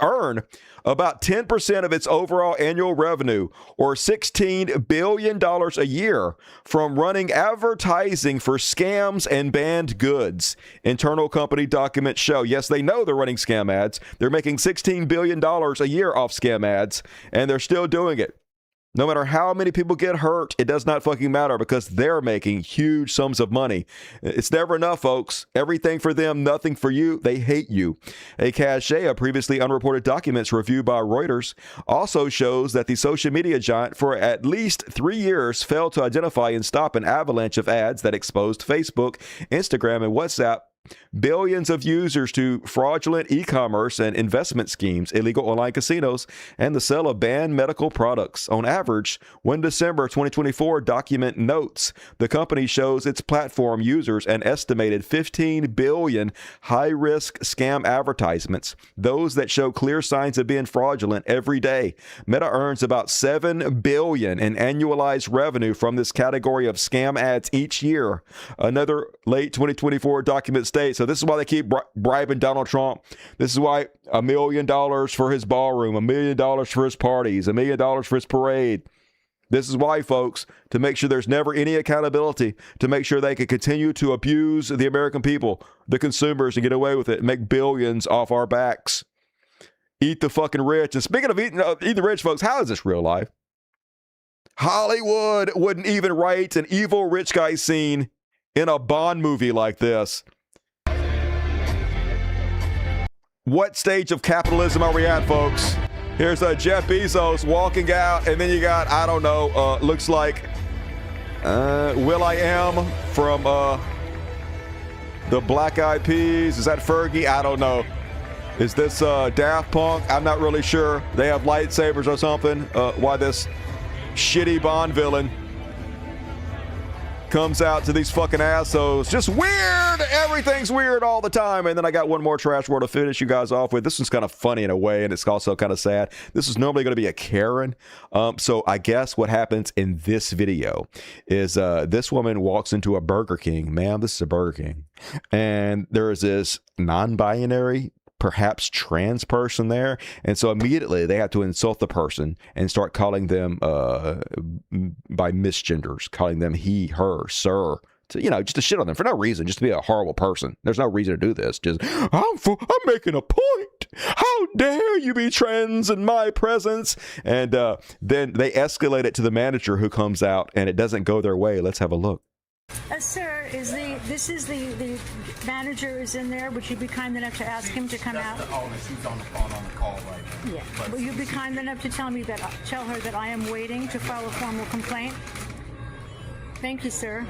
earn about 10% of its overall annual revenue, or $16 billion a year, from running advertising for scams and banned goods. Internal company documents show, yes, they know they're running scam ads. They're making $16 billion a year off scam ads, and they're still doing it. No matter how many people get hurt, it does not fucking matter because they're making huge sums of money. It's never enough, folks. Everything for them, nothing for you. They hate you. A Cashapp, previously unreported documents reviewed by Reuters, also shows that the social media giant for at least 3 years failed to identify and stop an avalanche of ads that exposed Facebook, Instagram, and WhatsApp billions of users to fraudulent e-commerce and investment schemes, illegal online casinos, and the sale of banned medical products. On average, when December 2024 document notes, the company shows its platform users an estimated 15 billion high-risk scam advertisements, those that show clear signs of being fraudulent every day. Meta earns about $7 billion in annualized revenue from this category of scam ads each year. Another late 2024 document states, so this is why they keep bribing Donald Trump. This is why $1 million for his ballroom, $1 million for his parties, $1 million for his parade. This is why, folks, to make sure there's never any accountability, to make sure they can continue to abuse the American people, the consumers, and get away with it and make billions off our backs. Eat the fucking rich. And speaking of eating the rich, folks, how is this real life? Hollywood wouldn't even write an evil rich guy scene in a Bond movie like this. What stage of capitalism are we at, folks? Here's Jeff Bezos walking out, and then you got, I don't know, looks like Will.i.am from the Black Eyed Peas. Is that Fergie? I don't know. Is this Daft Punk? I'm not really sure. They have lightsabers or something. Why this shitty Bond villain comes out to these fucking assholes. Just weird. Everything's weird all the time. And then I got one more trash word to finish you guys off with. This one's kind of funny in a way, and it's also kind of sad. This is normally going to be a Karen. So I guess what happens in this video is this woman walks into a Burger King. Ma'am, this is a Burger King. And there is this non-binary, perhaps trans person there, and so immediately they have to insult the person and start calling them by misgenders, calling them he, her, sir, to, you know, just to shit on them for no reason, just to be a horrible person. There's no reason to do this. Just I'm making a point. How dare you be trans in my presence? And then they escalate it to the manager, who comes out, and it doesn't go their way. Let's have a look. Sir, this is the manager is in there. Would you be kind enough to ask him to come out? Oh, she's on the phone on the call right now. Yeah. Will you be kind enough to tell her that I am waiting to file a formal complaint? Thank you, sir.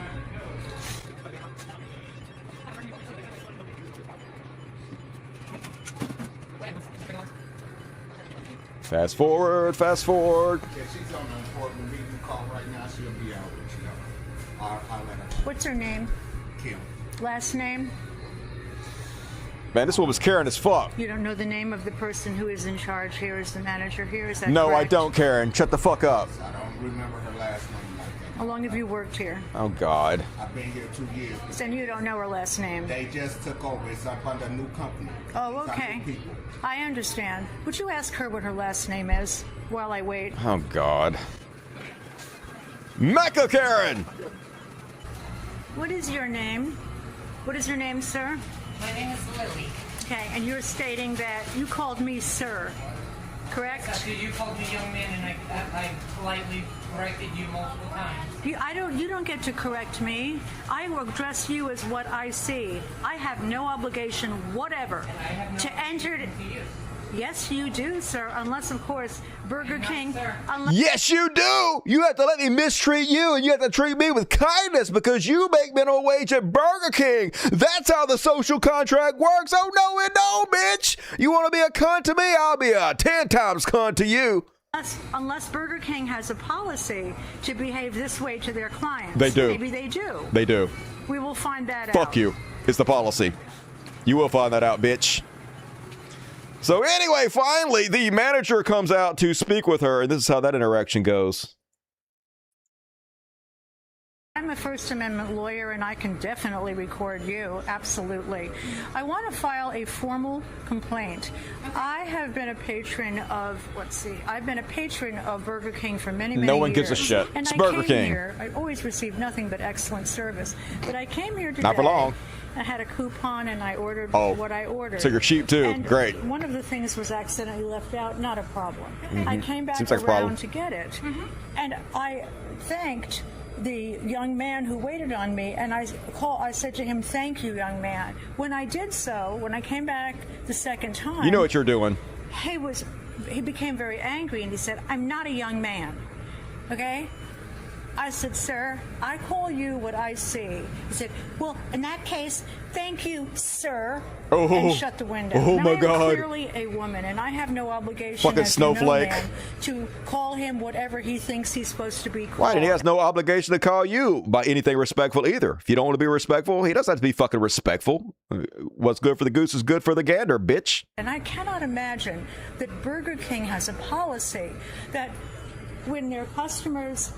Fast forward. Yeah, she's on an important meeting call right now. She'll be out. I'll let her. What's her name? Kim. Last name? Man, this one was Karen as fuck. You don't know the name of the person who is in charge here, is the manager here? Is that No, correct? I don't, Karen. Shut the fuck up. I don't remember her last name like that. How long have you worked here? Oh, God. I've been here 2 years. And you don't know her last name? They just took over. It's up under a new company. Oh, okay. I understand. Would you ask her what her last name is while I wait? Oh, God. Mecca Karen! What is your name? What is your name, sir? My name is Lily. Okay, and you're stating that you called me sir, correct? Exactly. You called me young man, and I politely corrected you multiple times. You don't get to correct me. I will address you as what I see. I have no obligation whatever to enter. Yes, you do, sir. Unless, of course, Burger King. Yes, you do. You have to let me mistreat you, and you have to treat me with kindness because you make minimum wage at Burger King. That's how the social contract works. Oh, no, it don't, bitch. You want to be a cunt to me? I'll be a 10 times cunt to you. Unless Burger King has a policy to behave this way to their clients. They do. Maybe they do. They do. We will find that out. Fuck you. It's the policy. You will find that out, bitch. So anyway, finally, the manager comes out to speak with her, and this is how that interaction goes. I'm a First Amendment lawyer, and I can definitely record you. Absolutely. I want to file a formal complaint. I have been a patron of, I've been a patron of Burger King for many, many years. No one gives a shit. And It's I Burger came King. Here, I always received nothing but excellent service. But I came here today. Not for long. I had a coupon, and I ordered what I ordered. So you're cheap, too. And Great. One of the things was accidentally left out. Not a problem. I came back Seems like a problem. around to get it. And I thanked the young man who waited on me, and I said to him, "Thank you, young man." When I did so, when I came back the second time, You know what you're doing. he became very angry, and he said, "I'm not a young man." Okay? I said, sir, I call you what I see. He said, well, in that case, thank you, sir, and shut the window. Oh, now, my I am God. clearly a woman, and I have no obligation Fucking as snowflake. no man to call him whatever he thinks he's supposed to be called. Right, and he has no obligation to call you by anything respectful either. If you don't want to be respectful, he doesn't have to be fucking respectful. What's good for the goose is good for the gander, bitch. And I cannot imagine that Burger King has a policy that when their customers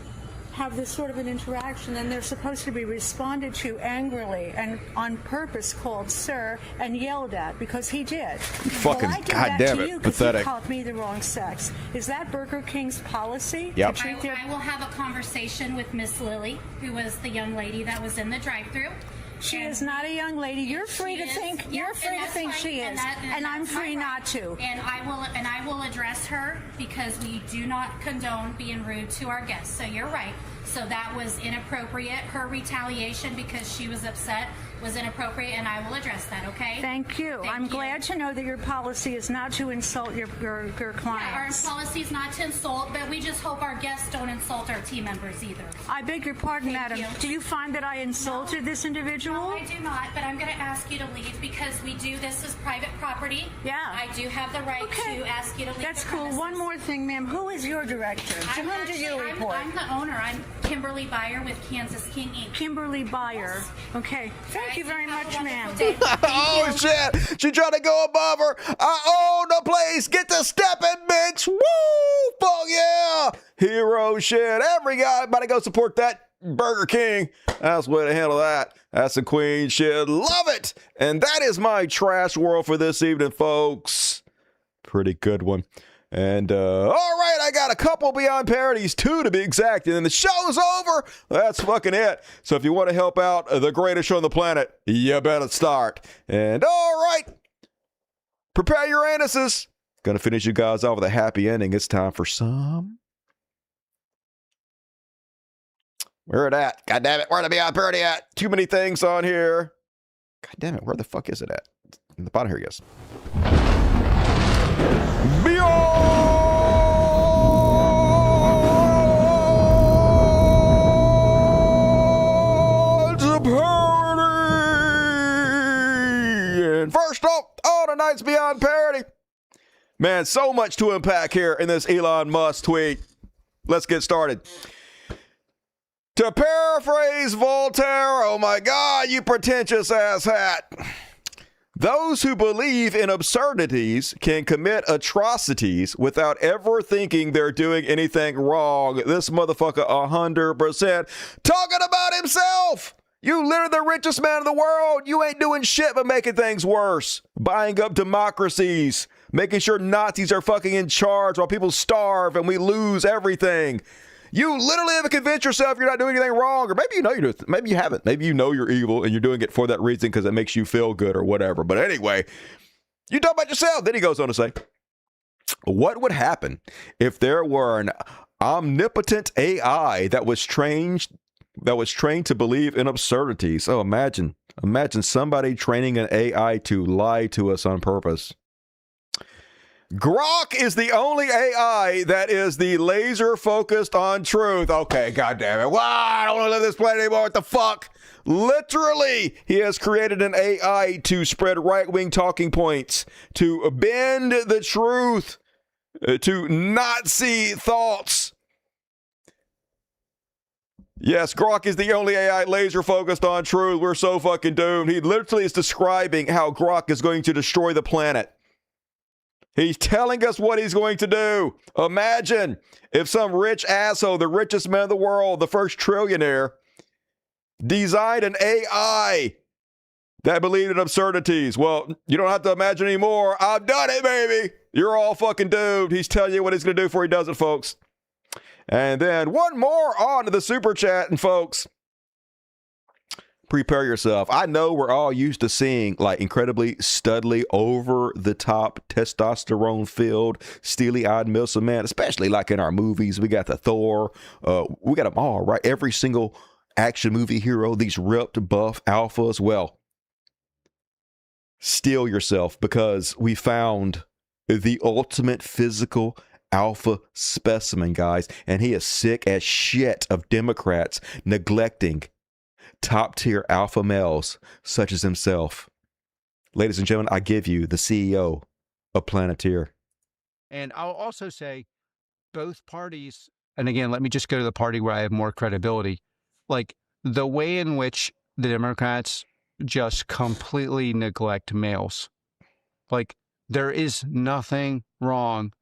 have this sort of an interaction, and they're supposed to be responded to angrily and on purpose called sir and yelled at because he did. Fucking well, I did goddamn that to it, you 'cause pathetic. You called me the wrong sex. Is that Burger King's policy? Yep. To treat their... I will have a conversation with Miss Lily, who was the young lady that was in the drive-thru. She is not a young lady. You're free to think. You're free to think she is, and I'm free not to. And I will address her because we do not condone being rude to our guests. So you're right. So that was inappropriate. Her retaliation because she was upset was inappropriate, and I will address that. Okay. Thank you. I'm glad to know that your policy is not to insult your clients. Our policy is not to insult, but we just hope our guests don't insult our team members either. I beg your pardon, madam. Do you find that I insulted this individual? No, I do not, but I'm going to ask you to leave because we do this as private property. Yeah. I do have the right to ask you to leave. That's the cool. premises. One more thing, ma'am. Who is your director? To whom do you report? I'm the owner. I'm Kimberly Byer with Kansas King Inc. Kimberly Byer. Okay. Thank you very much, ma'am. Oh, shit. She tried to go above her. I own the place. Get to stepping, bitch. Woo! Fuck yeah. Hero shit. Everybody go support that Burger King. That's the way to handle that. That's the queen shit. Love it. And that is my trash world for this evening, folks. Pretty good one. And, all right, I got a couple Beyond Parodies, 2 to be exact, and then the show's over. That's fucking it. So if you want to help out the greatest show on the planet, you better start. And, all right, prepare your anuses. Gonna finish you guys off with a happy ending. It's time for some. Where it at? God damn it, where the Beyond Parody at? Too many things on here. God damn it, where the fuck is it at? In the bottom, here he is. Beyond Parody! And first off, tonight's Beyond Parody. Man, so much to unpack here in this Elon Musk tweet. Let's get started. To paraphrase Voltaire, oh my God, you pretentious ass hat. Those who believe in absurdities can commit atrocities without ever thinking they're doing anything wrong. This motherfucker 100% talking about himself. You literally the richest man in the world. You ain't doing shit but making things worse. Buying up democracies. Making sure Nazis are fucking in charge while people starve and we lose everything. You literally have to convince yourself you're not doing anything wrong, or maybe you know you're doing, maybe you haven't. Maybe you know you're evil and you're doing it for that reason because it makes you feel good or whatever. But anyway, you talk about yourself. Then he goes on to say, what would happen if there were an omnipotent AI that was trained to believe in absurdities? Oh, imagine somebody training an AI to lie to us on purpose. Grok is the only AI that is the laser focused on truth. Okay, goddamn it. Wow, I don't want to live this planet anymore. What the fuck? Literally, he has created an AI to spread right-wing talking points, to bend the truth, to Nazi thoughts. Yes, Grok is the only AI laser focused on truth. We're so fucking doomed. He literally is describing how Grok is going to destroy the planet. He's telling us what he's going to do. Imagine if some rich asshole, the richest man in the world, the first trillionaire, designed an AI that believed in absurdities. Well, you don't have to imagine anymore. I've done it, baby. You're all fucking doomed. He's telling you what he's going to do before he does it, folks. And then one more on to the super chat, and folks, prepare yourself. I know we're all used to seeing like incredibly studly, over the top, testosterone filled, steely eyed Milsa man, especially like in our movies. We got the Thor, we got them all, right? Every single action movie hero, these ripped, buff alphas. Well, steel yourself because we found the ultimate physical alpha specimen, guys. And he is sick as shit of Democrats neglecting top-tier alpha males such as himself. Ladies and gentlemen, I give you the CEO of Planeteer. And I'll also say both parties, and again, let me just go to the party where I have more credibility. Like the way in which the Democrats just completely neglect males. Like there is nothing wrong,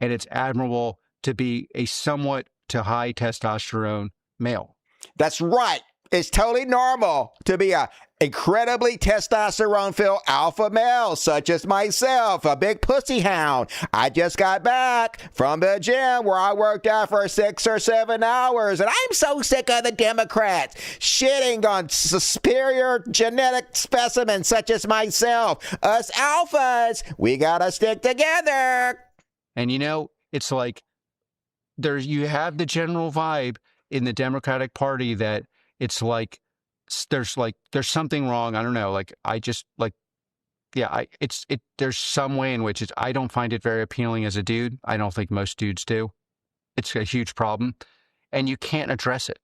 and it's admirable to be a somewhat to high testosterone male. That's right. It's totally normal to be a incredibly testosterone-filled alpha male, such as myself, a big pussy hound. I just got back from the gym where I worked out for 6 or 7 hours, and I'm so sick of the Democrats shitting on superior genetic specimens such as myself. Us alphas, we gotta stick together. And you know, it's like you have the general vibe in the Democratic Party that it's like there's something wrong. I don't know. There's some way in which I don't find it very appealing as a dude. I don't think most dudes do. It's a huge problem, and you can't address it.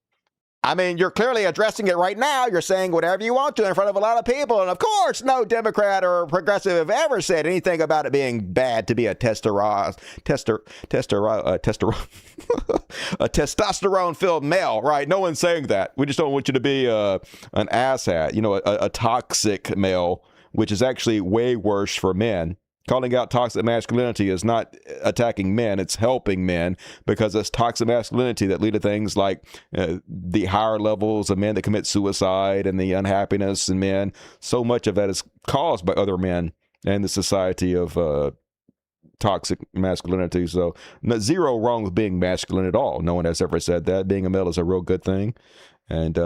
I mean, you're clearly addressing it right now. You're saying whatever you want to in front of a lot of people. And of course, no Democrat or progressive have ever said anything about it being bad to be a testosterone-filled male, right? No one's saying that. We just don't want you to be an asshat, you know, a toxic male, which is actually way worse for men. Calling out toxic masculinity is not attacking men, it's helping men, because it's toxic masculinity that lead to things like the higher levels of men that commit suicide and the unhappiness in men. So much of that is caused by other men and the society of toxic masculinity. So zero wrong with being masculine at all. No one has ever said that. Being a male is a real good thing. And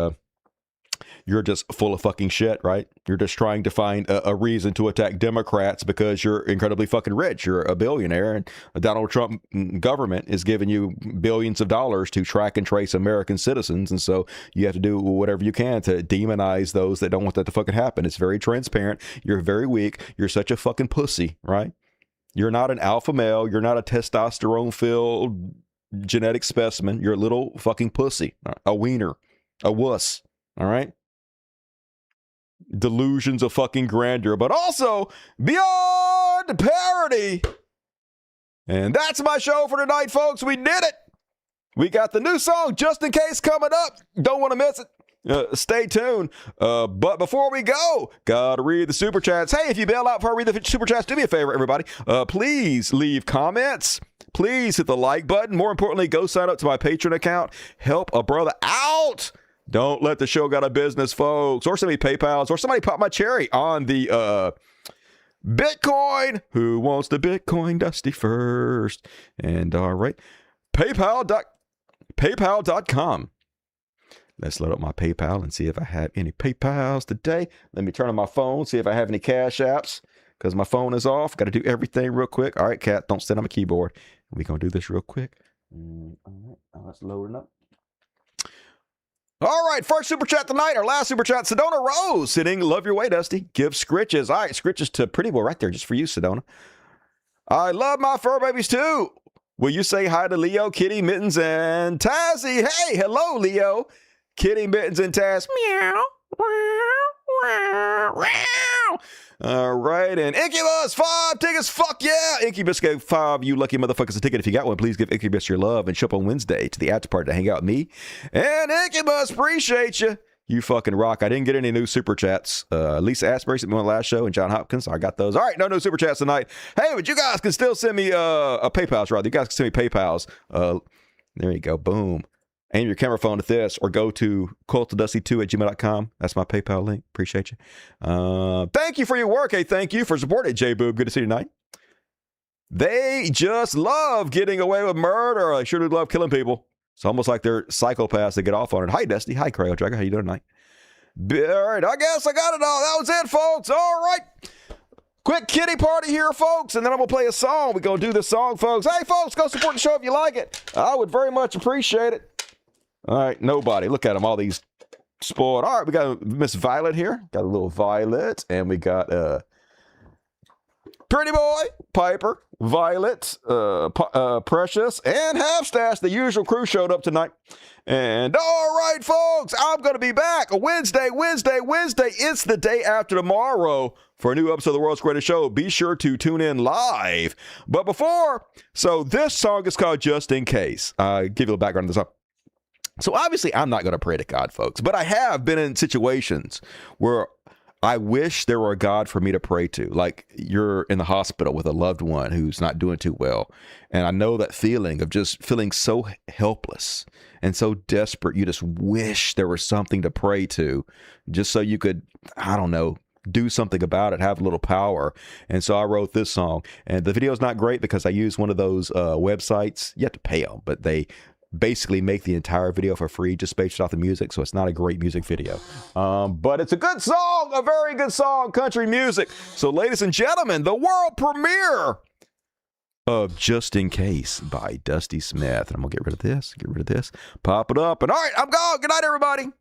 you're just full of fucking shit, right? You're just trying to find a reason to attack Democrats because you're incredibly fucking rich. You're a billionaire, and the Donald Trump government is giving you billions of dollars to track and trace American citizens. And so you have to do whatever you can to demonize those that don't want that to fucking happen. It's very transparent. You're very weak. You're such a fucking pussy, right? You're not an alpha male. You're not a testosterone-filled genetic specimen. You're a little fucking pussy, a wiener, a wuss, all right? Delusions of fucking grandeur, but also beyond parody. And that's my show for tonight, folks. We did it. We got the new song, Just In Case, coming up. Don't want to miss it. Stay tuned. But before we go, gotta read the super chats. Hey, if you bail out before I read the super chats, do me a favor, everybody. Please leave comments. Please hit the like button. More importantly, go sign up to my Patreon account. Help a brother out. Don't let the show go out of business, folks. Or send me PayPals, or somebody pop my cherry on the Bitcoin. Who wants the Bitcoin Dusty first? And all right, PayPal.com. Let's load up my PayPal and see if I have any PayPals today. Let me turn on my phone, see if I have any cash apps, because my phone is off. Got to do everything real quick. All right, cat, don't sit on my keyboard. We're going to do this real quick. All right, let's load it up. All right, first super chat tonight, our last super chat, Sedona Rose, sitting, love your way, Dusty. Give scritches. All right, scritches to Pretty Boy right there, just for you, Sedona. I love my fur babies too. Will you say hi to Leo, Kitty, Mittens, and Tazzy? Hey, hello, Leo, Kitty, Mittens, and Taz. Meow. All right, and Incubus, 5 tickets, fuck yeah! Incubus gave 5, you lucky motherfuckers, a ticket. If you got one, please give Incubus your love and show up on Wednesday to the after party to hang out with me. And Incubus, appreciate you. You fucking rock. I didn't get any new super chats. Lisa Asbury sent me on the last show, and John Hopkins, I got those. All right, no new super chats tonight. Hey, but you guys can still send me a PayPal's, rather. You guys can send me PayPal's. There you go, boom. Aim your camera phone at this, or go to cultofdusty2@gmail.com. That's my PayPal link. Appreciate you. Thank you for your work. Hey, thank you for supporting J-Boob. Good to see you tonight. They just love getting away with murder. They sure do love killing people. It's almost like they're psychopaths that get off on it. Hi, Dusty. Hi, Cryo Dragon. How you doing tonight? All right, I guess I got it all. That was it, folks. All right. Quick kitty party here, folks, and then I'm going to play a song. We're going to do this song, folks. Hey, folks, go support the show if you like it. I would very much appreciate it. All right, nobody. Look at them, all these spoiled. All right, we got Miss Violet here. Got a little Violet, and we got Pretty Boy, Piper, Violet, Precious, and Half-Stash. The usual crew showed up tonight. And all right, folks, I'm going to be back Wednesday. It's the day after tomorrow for a new episode of the World's Greatest Show. Be sure to tune in live. But before, so this song is called Just In Case. I'll give you a background on this song. So obviously, I'm not going to pray to God, folks, but I have been in situations where I wish there were a God for me to pray to. Like you're in the hospital with a loved one who's not doing too well. And I know that feeling of just feeling so helpless and so desperate. You just wish there was something to pray to just so you could, I don't know, do something about it, have a little power. And so I wrote this song. And the video is not great because I use one of those websites. You have to pay them, but they basically make the entire video for free just based off the music, so it's not a great music video, but it's a good song, a very good song, country music. So ladies and gentlemen, the world premiere of Just In Case by Dusty Smith. And I'm gonna get rid of this, pop it up, and all right, I'm gone. Good night, everybody.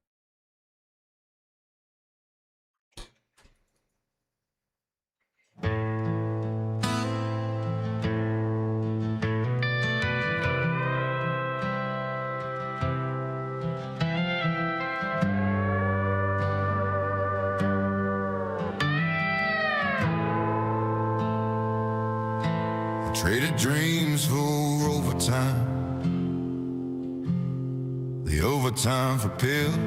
Traded dreams for overtime, the overtime for pills.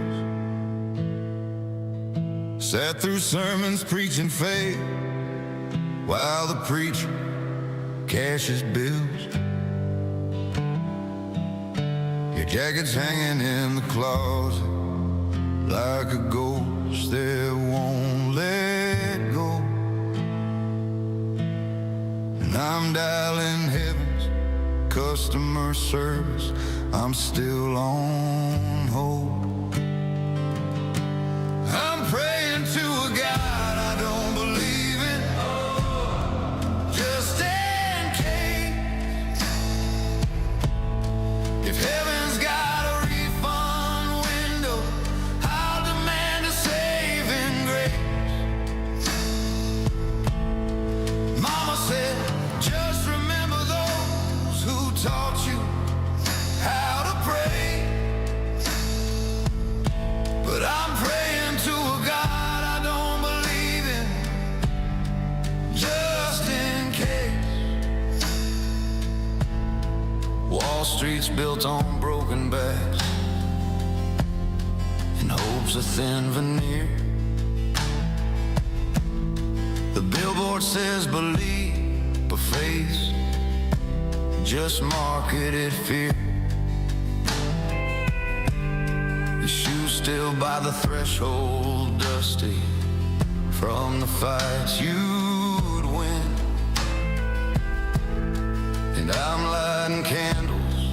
Sat through sermons preaching faith while the preacher cashes bills. Your jacket's hanging in the closet like a ghost that won't let go. I'm dialing heaven's customer service. I'm still on hold. I'm praying to a God I don't believe in, just in case. If heaven's got a refund window, I'll demand a saving grace. Mama said, just remember those who taught you how to pray. But I'm praying to a God I don't believe in, just in case. Wall Street's built on broken backs and hope's a thin veneer. The billboard says believe, but faith just marketed fear. Your shoes still by the threshold, dusty from the fights you'd win. And I'm lighting candles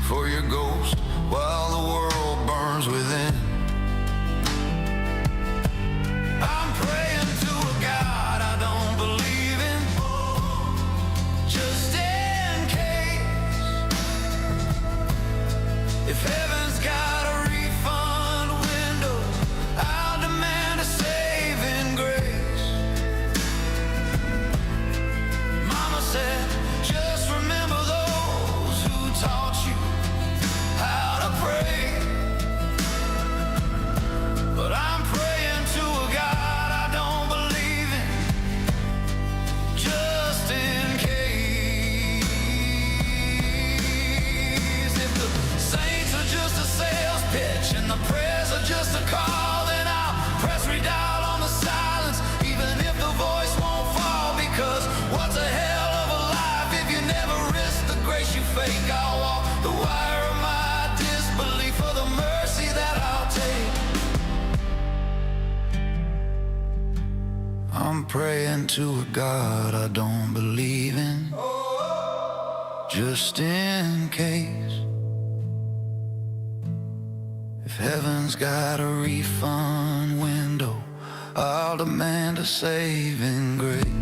for your ghost while the world burns within. I'm praying to a God I don't believe in, just in case. If heaven's got a refund window, I'll demand a saving grace. Mama said, just remember those who taught you how to pray. But I'm praying to a God I don't believe in, just in case. If the saints are just a sales pitch and the prayers are just a call, then I'll press redial on the silence, even if the voice won't fall. Because what's a hell of a life if you never risk the grace you fake? I'll walk the wire of my disbelief for the mercy that I'll take. I'm praying to a God I don't believe in, just in case. If heaven's got a refund window, I'll demand a saving grace.